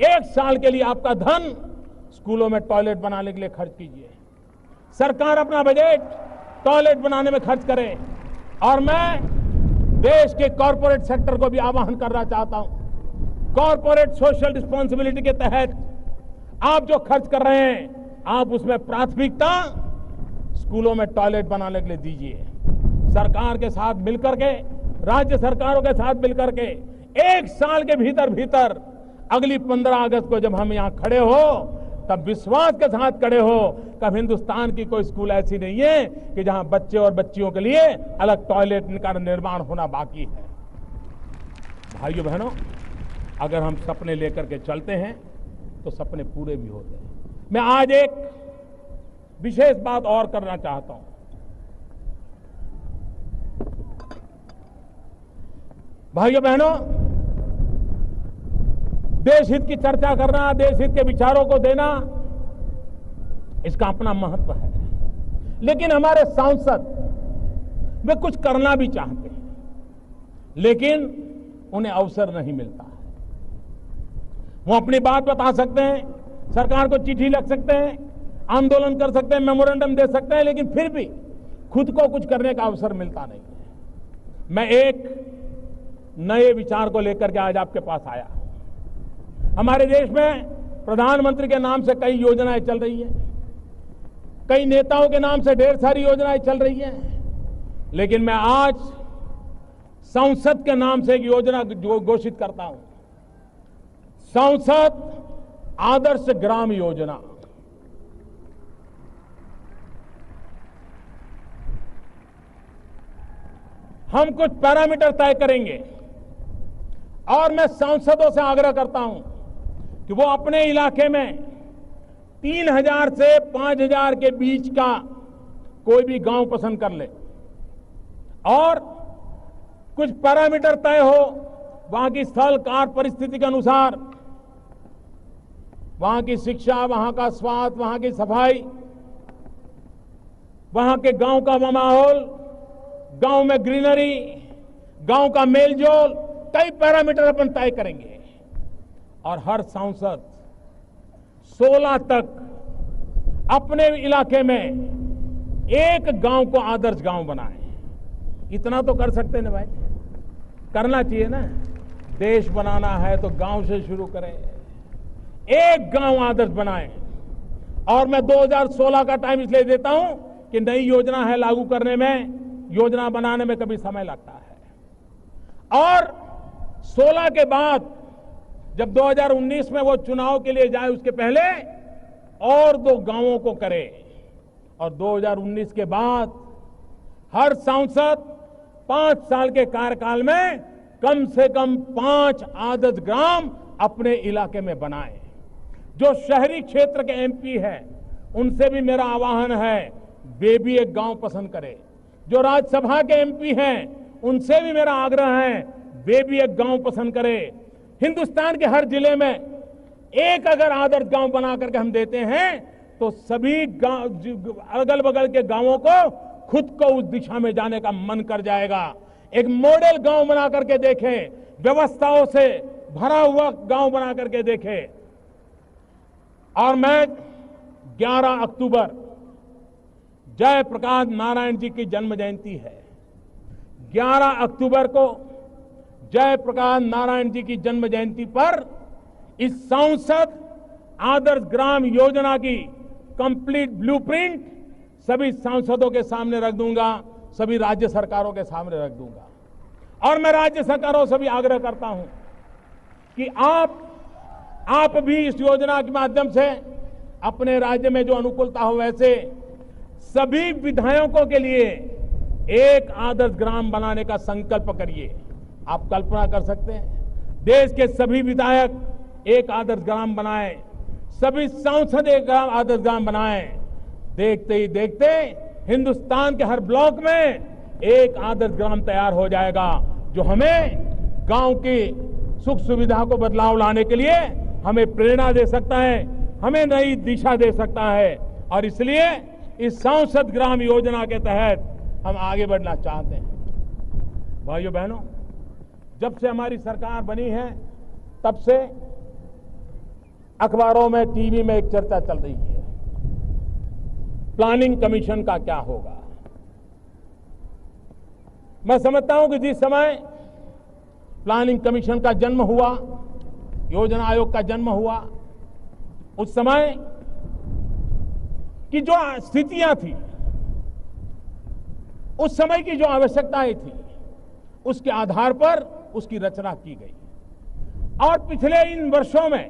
1 साल के लिए आपका धन स्कूलों में टॉयलेट बनाने के लिए खर्च कीजिए। सरकार अपना बजट टॉयलेट बनाने में खर्च करे। और मैं देश के कॉरपोरेट सेक्टर को भी आह्वान करना चाहता हूं, कॉरपोरेट सोशल रिस्पॉन्सिबिलिटी के तहत आप जो खर्च कर रहे हैं, आप उसमें प्राथमिकता स्कूलों में टॉयलेट बनाने के लिए दीजिए। सरकार के साथ मिलकर के, राज्य सरकारों के साथ मिलकर के 1 साल के भीतर भीतर अगली 15 अगस्त को जब हम यहां खड़े हो, तब विश्वास के साथ खड़े हो, कब हिंदुस्तान की कोई स्कूल ऐसी नहीं है कि जहां बच्चे और बच्चियों के लिए अलग टॉयलेट का निर्माण होना बाकी है। भाइयों बहनों, अगर हम सपने लेकर के चलते हैं तो सपने पूरे भी होते हैं। मैं आज एक विशेष बात और करना चाहता हूं। भाइयों बहनों, देश हित की चर्चा करना, देश हित के विचारों को देना, इसका अपना महत्व है। लेकिन हमारे सांसद वे कुछ करना भी चाहते हैं, लेकिन उन्हें अवसर नहीं मिलता है। वो अपनी बात बता सकते हैं, सरकार को चिट्ठी लिख सकते हैं, आंदोलन कर सकते हैं, मेमोरेंडम दे सकते हैं, लेकिन फिर भी खुद को कुछ करने का अवसर मिलता नहीं है। मैं एक नए विचार को लेकर के आज आपके पास आया। हमारे देश में प्रधानमंत्री के नाम से कई योजनाएं चल रही हैं, कई नेताओं के नाम से ढेर सारी योजनाएं चल रही हैं, लेकिन मैं आज संसद के नाम से एक योजना घोषित करता हूं, संसद आदर्श ग्राम योजना। हम कुछ पैरामीटर तय करेंगे और मैं सांसदों से आग्रह करता हूं कि वो अपने इलाके में 3000 से 5000 के बीच का कोई भी गांव पसंद कर ले और कुछ पैरामीटर तय हो, वहां की स्थल काल परिस्थिति के अनुसार, वहां की शिक्षा, वहां का स्वास्थ्य, वहां की सफाई, वहां के गांव का माहौल, गांव में ग्रीनरी, गांव का मेलजोल, कई पैरामीटर अपन तय करेंगे। और हर सांसद 16 तक अपने इलाके में एक गांव को आदर्श गांव बनाए। इतना तो कर सकते हैं ना भाई, करना चाहिए ना। देश बनाना है तो गांव से शुरू करें, एक गांव आदर्श बनाएं। और मैं 2016 का टाइम इसलिए देता हूं कि नई योजना है, लागू करने में, योजना बनाने में कभी समय लगता है। और 16 के बाद जब 2019 में वो चुनाव के लिए जाए, उसके पहले और 2 गांवों को करे। और 2019 के बाद हर सांसद 5 साल के कार्यकाल में कम से कम 5 आदर्श ग्राम अपने इलाके में बनाए। जो शहरी क्षेत्र के एमपी हैं, उनसे भी मेरा आह्वान है, वे भी एक गांव पसंद करें। जो राज्यसभा के एमपी हैं, उनसे भी मेरा आग्रह है, वे भी एक गांव पसंद करें। हिंदुस्तान के हर जिले में एक अगर आदर्श गांव बना करके हम देते हैं, तो सभी अगल बगल के गांवों को खुद को उस दिशा में जाने का मन कर जाएगा। एक मॉडल गांव बना करके देखें, व्यवस्थाओं से भरा हुआ गांव बना करके देखें। और मैं 11 अक्टूबर जयप्रकाश नारायण जी की जन्म जयंती है। 11 अक्टूबर को जयप्रकाश नारायण जी की जन्म जयंती पर इस संसद आदर्श ग्राम योजना की कंप्लीट ब्लूप्रिंट सभी सांसदों के सामने रख दूंगा, सभी राज्य सरकारों के सामने रख दूंगा। और मैं राज्य सरकारों से भी आग्रह करता हूं कि आप भी इस योजना के माध्यम से अपने राज्य में जो अनुकूलता हो, वैसे सभी विधायकों के लिए एक आदर्श ग्राम बनाने का संकल्प करिए। आप कल्पना कर सकते हैं, देश के सभी विधायक एक आदर्श ग्राम बनाएं, सभी सांसद एक आदर्श ग्राम बनाएं। देखते ही देखते हिंदुस्तान के हर ब्लॉक में एक आदर्श ग्राम तैयार हो जाएगा, जो हमें गांव की सुख सुविधा को बदलाव लाने के लिए हमें प्रेरणा दे सकता है, हमें नई दिशा दे सकता है। और इसलिए इस सांसद ग्राम योजना के तहत हम आगे बढ़ना चाहते हैं। भाइयों बहनों, जब से हमारी सरकार बनी है तब से अखबारों में, टीवी में एक चर्चा चल रही है, प्लानिंग कमीशन का क्या होगा। मैं समझता हूं कि जिस समय प्लानिंग कमीशन का जन्म हुआ, योजना आयोग का जन्म हुआ, उस समय की जो स्थितियां थी, उस समय की जो आवश्यकताएं थी, उसके आधार पर उसकी रचना की गई। और पिछले इन वर्षों में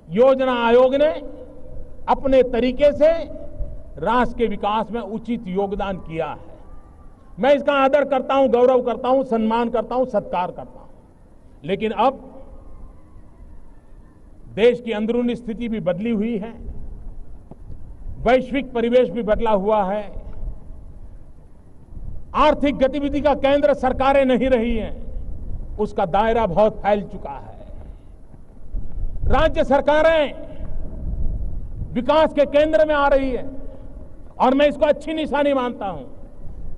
योजना आयोग ने अपने तरीके से राष्ट्र के विकास में उचित योगदान किया है। मैं इसका आदर करता हूं, गौरव करता हूं, सम्मान करता हूं, सत्कार करता हूं। लेकिन अब देश की अंदरूनी स्थिति भी बदली हुई है, वैश्विक परिवेश भी बदला हुआ है, आर्थिक गतिविधि का केंद्र सरकारें नहीं रही हैं, उसका दायरा बहुत फैल चुका है। राज्य सरकारें विकास के केंद्र में आ रही है और मैं इसको अच्छी निशानी मानता हूं।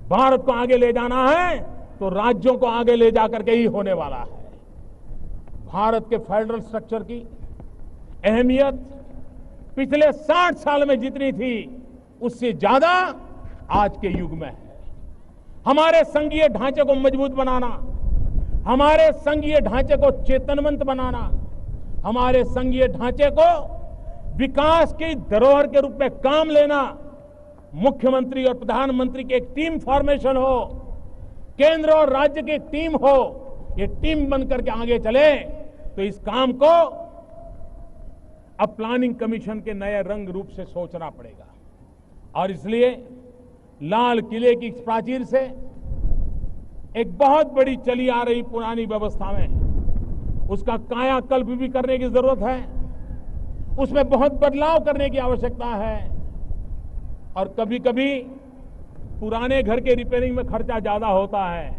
भारत को आगे ले जाना है तो राज्यों को आगे ले जाकर के ही होने वाला है। भारत के फेडरल स्ट्रक्चर की अहमियत पिछले 60 साल में जितनी थी, उससे ज्यादा आज के युग में है। हमारे संघीय ढांचे को मजबूत बनाना, हमारे संघीय ढांचे को चेतनवंत बनाना, हमारे संघीय ढांचे को विकास की धरोहर के रूप में काम लेना, मुख्यमंत्री और प्रधानमंत्री की एक टीम फॉर्मेशन हो, केंद्र और राज्य की एक टीम हो, ये टीम बनकर के आगे चले, तो इस काम को अब प्लानिंग कमीशन के नए रंग रूप से सोचना पड़ेगा। और इसलिए लाल किले की प्राचीर से एक बहुत बड़ी चली आ रही पुरानी व्यवस्था में उसका कायाकल्प भी करने की जरूरत है, उसमें बहुत बदलाव करने की आवश्यकता है। और कभी कभी पुराने घर के रिपेयरिंग में खर्चा ज्यादा होता है,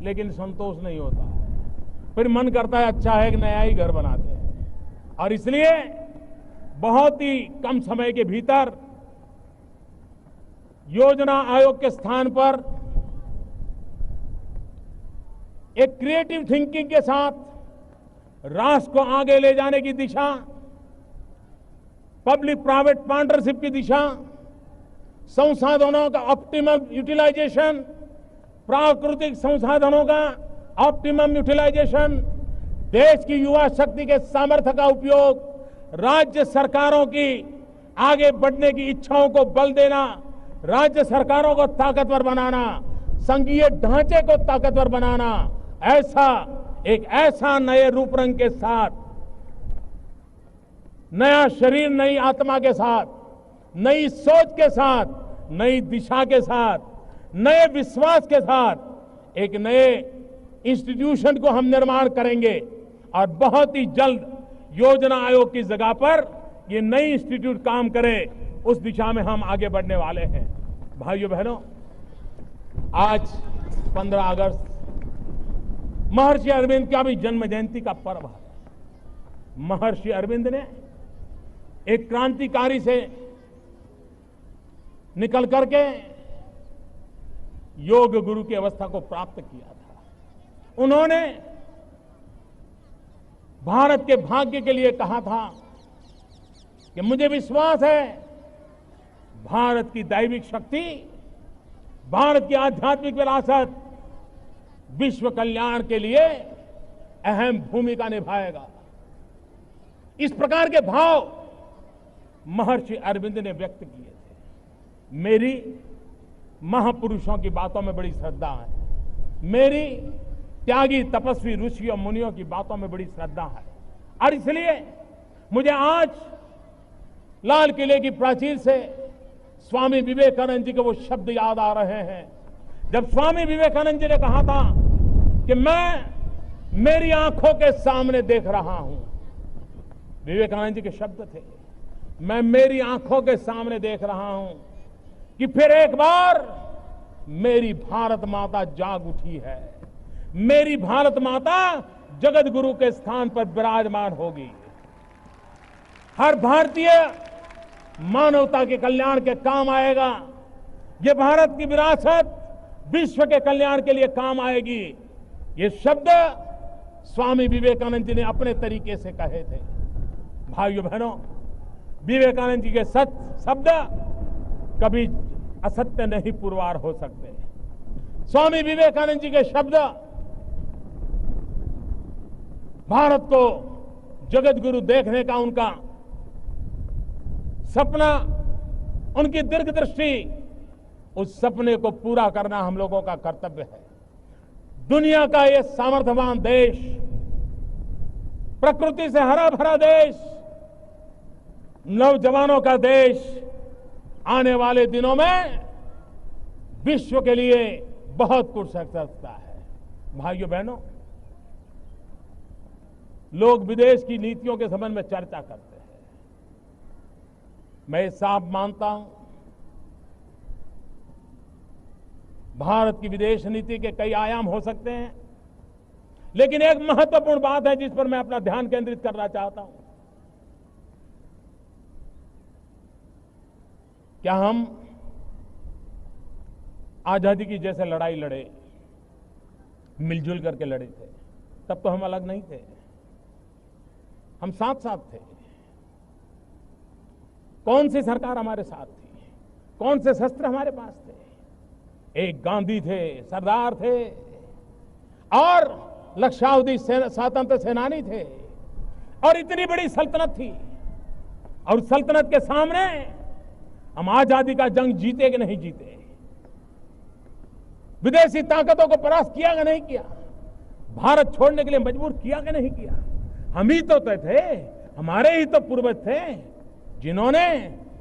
लेकिन संतोष नहीं होता है, फिर मन करता है अच्छा है कि नया ही घर बनाते हैं। और इसलिए बहुत ही कम समय के भीतर योजना आयोग के स्थान पर एक क्रिएटिव थिंकिंग के साथ राष्ट्र को आगे ले जाने की दिशा, पब्लिक प्राइवेट पार्टनरशिप की दिशा, संसाधनों का ऑप्टिमम यूटिलाइजेशन, प्राकृतिक संसाधनों का ऑप्टिमम यूटिलाइजेशन, देश की युवा शक्ति के सामर्थ्य का उपयोग, राज्य सरकारों की आगे बढ़ने की इच्छाओं को बल देना, राज्य सरकारों को ताकतवर बनाना, संघीय ढांचे को ताकतवर बनाना, ऐसा नए रूप रंग के साथ, नया शरीर, नई आत्मा के साथ, नई सोच के साथ, नई दिशा के साथ, नए विश्वास के साथ एक नए इंस्टीट्यूशन को हम निर्माण करेंगे। और बहुत ही जल्द योजना आयोग की जगह पर ये नई इंस्टीट्यूट काम करे, उस दिशा में हम आगे बढ़ने वाले हैं। भाइयों बहनों, आज 15 अगस्त महर्षि अरविंद का भी जन्म जयंती का पर्व है। महर्षि अरविंद ने एक क्रांतिकारी से निकल करके योग गुरु की अवस्था को प्राप्त किया था। उन्होंने भारत के भाग्य के लिए कहा था कि मुझे विश्वास है भारत की दैविक शक्ति, भारत की आध्यात्मिक विरासत विश्व कल्याण के लिए अहम भूमिका निभाएगा। इस प्रकार के भाव महर्षि अरविंद ने व्यक्त किए थे। मेरी महापुरुषों की बातों में बड़ी श्रद्धा है, मेरी त्यागी तपस्वी ऋषि और मुनियों की बातों में बड़ी श्रद्धा है। और इसलिए मुझे आज लाल किले की प्राचीर से स्वामी विवेकानंद जी के वो शब्द याद आ रहे हैं, जब स्वामी विवेकानंद जी ने कहा था कि मैं मेरी आंखों के सामने देख रहा हूं। विवेकानंद जी के शब्द थे, मैं मेरी आंखों के सामने देख रहा हूं कि फिर एक बार मेरी भारत माता जाग उठी है, मेरी भारत माता जगत गुरु के स्थान पर विराजमान होगी। हर भारतीय मानवता के कल्याण के काम आएगा। ये भारत की विरासत विश्व के कल्याण के लिए काम आएगी। ये शब्द स्वामी विवेकानंद जी ने अपने तरीके से कहे थे। भाइयों बहनों, विवेकानंद जी के शब्द कभी असत्य नहीं पुरवार हो सकते। स्वामी विवेकानंद जी के शब्द भारत को जगत गुरु देखने का उनका सपना, उनकी दीर्घदृष्टि, उस सपने को पूरा करना हम लोगों का कर्तव्य है। दुनिया का ये सामर्थ्यवान देश, प्रकृति से हरा भरा देश, नौजवानों का देश आने वाले दिनों में विश्व के लिए बहुत कुछ कर सकता है। भाइयों बहनों, लोग विदेश की नीतियों के संबंध में चर्चा करते हैं। मैं साफ मानता हूं, भारत की विदेश नीति के कई आयाम हो सकते हैं, लेकिन एक महत्वपूर्ण बात है जिस पर मैं अपना ध्यान केंद्रित करना चाहता हूं। क्या हम आजादी की जैसे लड़ाई लड़े, मिलजुल करके लड़े थे? तब तो हम अलग नहीं थे, हम साथ साथ थे। कौन सी सरकार हमारे साथ थी? कौन से शस्त्र हमारे पास थे? एक गांधी थे, सरदार थे, और लक्षावधि स्वतंत्र सेनानी थे, और इतनी बड़ी सल्तनत थी। और सल्तनत के सामने हम आजादी का जंग जीते कि नहीं जीते, विदेशी ताकतों को परास्त किया कि नहीं किया, भारत छोड़ने के लिए मजबूर किया कि नहीं किया? हम ही तो थे, हमारे ही तो पूर्वज थे जिन्होंने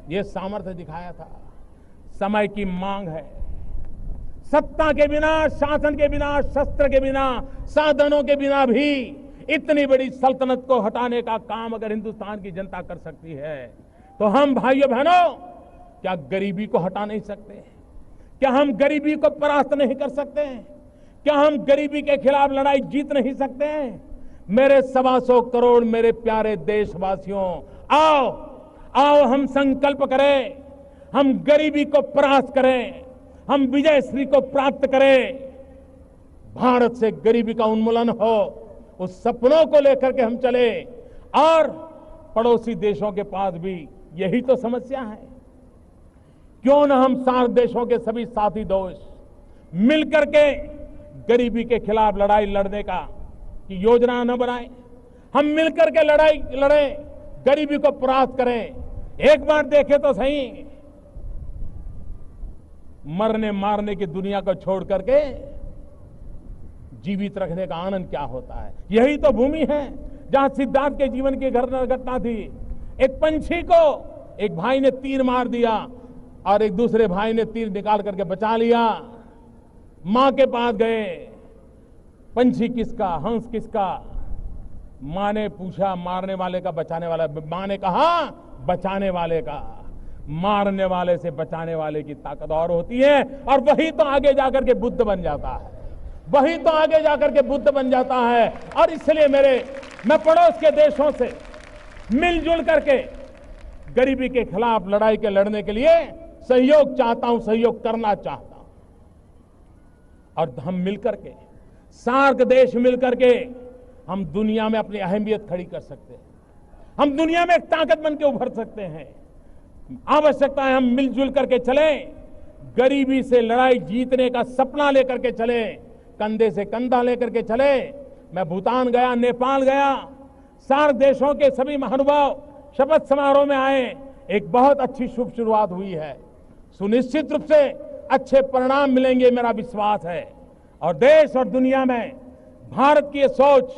ये सामर्थ्य दिखाया था। समय की मांग है, सत्ता के बिना, शासन के बिना, शस्त्र के बिना, साधनों के बिना भी इतनी बड़ी सल्तनत को हटाने का काम अगर हिंदुस्तान की जनता कर सकती है, तो हम भाइयों बहनों क्या गरीबी को हटा नहीं सकते? क्या हम गरीबी को परास्त नहीं कर सकते? क्या हम गरीबी के खिलाफ लड़ाई जीत नहीं सकते? मेरे 125 करोड़ मेरे प्यारे देशवासियों, आओ आओ हम संकल्प करें, हम गरीबी को परास्त करें, हम विजयश्री को प्राप्त करें, भारत से गरीबी का उन्मूलन हो, उस सपनों को लेकर के हम चले। और पड़ोसी देशों के पास भी यही तो समस्या है। क्यों न हम सार्क देशों के सभी साथी दोस्त मिलकर के गरीबी के खिलाफ लड़ाई लड़ने का की योजना न बनाएं? हम मिलकर के लड़ाई लड़ें, गरीबी को परास्त करें। एक बार देखें तो सही, मरने मारने की दुनिया को छोड़ करके जीवित रखने का आनंद क्या होता है। यही तो भूमि है जहां सिद्धार्थ के जीवन की घटना थी। एक पंछी को एक भाई ने तीर मार दिया और एक दूसरे भाई ने तीर निकाल करके बचा लिया। मां के पास गए, पंछी किसका, हंस किसका? मां ने पूछा, मारने वाले का, बचाने वाला? मां ने कहा बचाने वाले का। मारने वाले से बचाने वाले की ताकत और होती है, और वही तो आगे जाकर के बुद्ध बन जाता है, वही तो आगे जाकर के बुद्ध बन जाता है। और इसलिए मैं पड़ोस के देशों से मिलजुल करके गरीबी के खिलाफ लड़ाई के लड़ने के लिए सहयोग चाहता हूं, सहयोग करना चाहता हूं। और हम मिलकर के, सार्क देश मिलकर के हम दुनिया में अपनी अहमियत खड़ी कर सकते हैं, हम दुनिया में एक ताकत बन के उभर सकते हैं। आवश्यकता है हम मिलजुल करके चले, गरीबी से लड़ाई जीतने का सपना लेकर के चले, कंधे से कंधा लेकर के चले। मैं भूटान गया, नेपाल गया, सार्क देशों के सभी महानुभाव शपथ समारोह में आए। एक बहुत अच्छी शुभ शुरुआत हुई है, सुनिश्चित रूप से अच्छे परिणाम मिलेंगे, मेरा विश्वास है। और देश और दुनिया में भारत की ये सोच,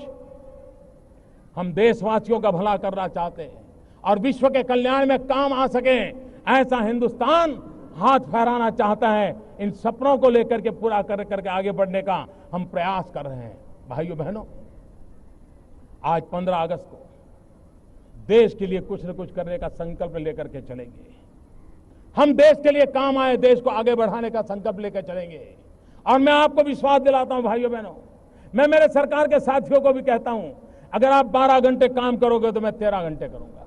हम देशवासियों का भला करना चाहते हैं और विश्व के कल्याण में काम आ सके, ऐसा हिंदुस्तान हाथ फहराना चाहता है। इन सपनों को लेकर के पूरा कर करके आगे बढ़ने का हम प्रयास कर रहे हैं। भाइयों बहनों, आज 15 अगस्त को देश के लिए कुछ न कुछ करने का संकल्प लेकर के चलेंगे। हम देश के लिए काम आए, देश को आगे बढ़ाने का संकल्प लेकर चलेंगे। और मैं आपको विश्वास दिलाता हूं भाइयों बहनों, मैं मेरे सरकार के साथियों को भी कहता हूं, अगर आप 12 घंटे काम करोगे तो मैं 13 घंटे करूंगा,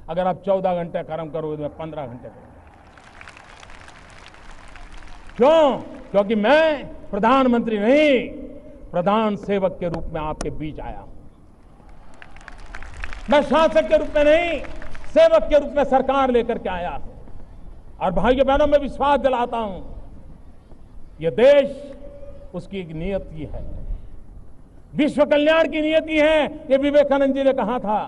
अगर आप 14 घंटे काम करोगे तो मैं 15 घंटे करूंगा। क्यों? क्योंकि मैं प्रधानमंत्री नहीं, प्रधान सेवक के रूप में आपके बीच आया हूं। मैं शासक के रूप में नहीं, सेवक के रूप में सरकार लेकर के आया हूं। और भाइयों बहनों, मैं विश्वास दिलाता हूं, यह देश उसकी एक नियति है, विश्व कल्याण की नियति है। ये विवेकानंद जी ने कहा था,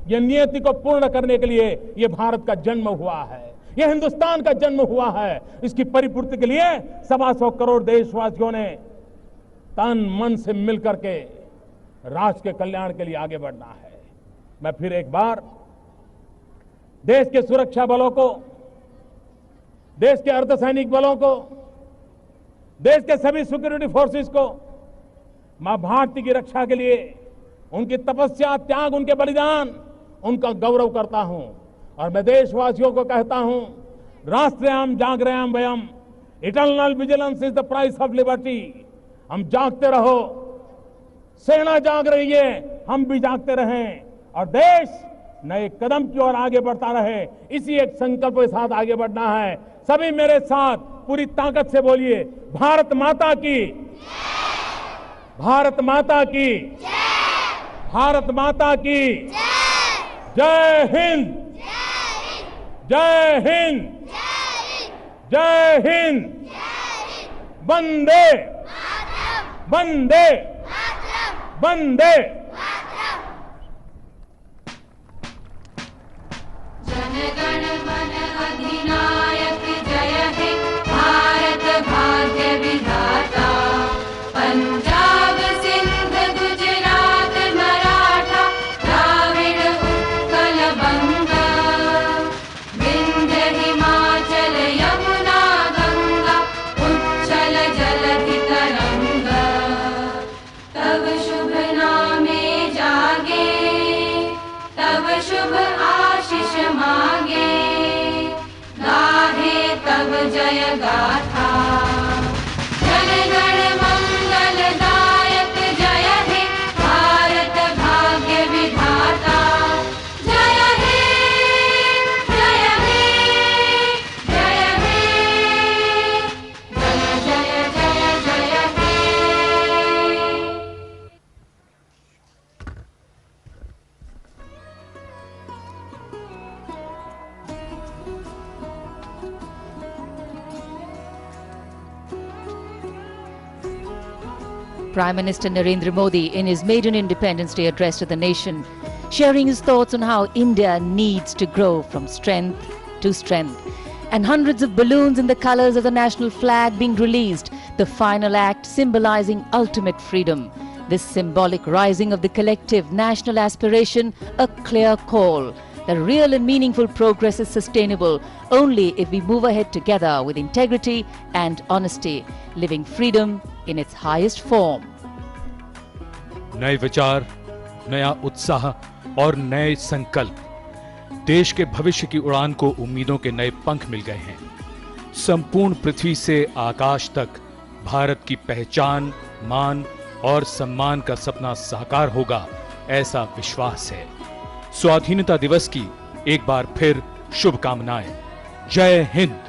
यह नियति को पूर्ण करने के लिए यह भारत का जन्म हुआ है, यह हिंदुस्तान का जन्म हुआ है। इसकी परिपूर्ति के लिए 125 करोड़ देशवासियों ने तन मन से मिलकर के राष्ट्र के कल्याण के लिए आगे बढ़ना है। मैं फिर एक बार देश के सुरक्षा बलों को, देश के अर्धसैनिक बलों को, देश के सभी सिक्योरिटी फोर्सेस को मां भारती की रक्षा के लिए उनकी तपस्या, त्याग, उनके बलिदान, उनका गौरव करता हूं। और मैं देशवासियों को कहता हूं, राष्ट्रयाम जागरयाम वयम, eternal vigilance is the price of liberty. हम जागते रहो, सेना जाग रही है, हम भी जागते रहें और देश नए कदम की ओर आगे बढ़ता रहे। इसी एक संकल्प के साथ आगे बढ़ना है। सभी मेरे साथ पूरी ताकत से बोलिए, भारत माता की, भारत माता की, भारत माता की जय हिंद, जय हिंद, जय हिंद, वंदे वंदे वंदे। जनगण मन अधिनायक जय हे भारत भाग्य विधाता। पंजाब सिंध गुजरात मराठा द्राविड़ उत्कल बंग। विंध्य हिमाचल यमुना गंगा उच्छल जलधि तरंग। तव शुभ नामे जागे, तव शुभ आशीष मांगे। गाहे तव जय गाथा। जनगण मंगलदायक जय हे भारत भाग्य विधाता। जय हे, जय हे, जय हे, जय जय जय जय हे। Prime Minister Narendra Modi in his maiden Independence Day address to the nation, sharing his thoughts on how India needs to grow from strength to strength. And hundreds of balloons in the colors of the national flag being released, the final act symbolizing ultimate freedom. This symbolic rising of the collective national aspiration, a clear call that real and meaningful progress is sustainable only if we move ahead together with integrity and honesty, living freedom in its highest form. नए विचार, नया उत्साह और नए संकल्प, देश के भविष्य की उड़ान को उम्मीदों के नए पंख मिल गए हैं। संपूर्ण पृथ्वी से आकाश तक भारत की पहचान, मान और सम्मान का सपना साकार होगा, ऐसा विश्वास है। स्वाधीनता दिवस की एक बार फिर शुभकामनाएं। जय हिंद।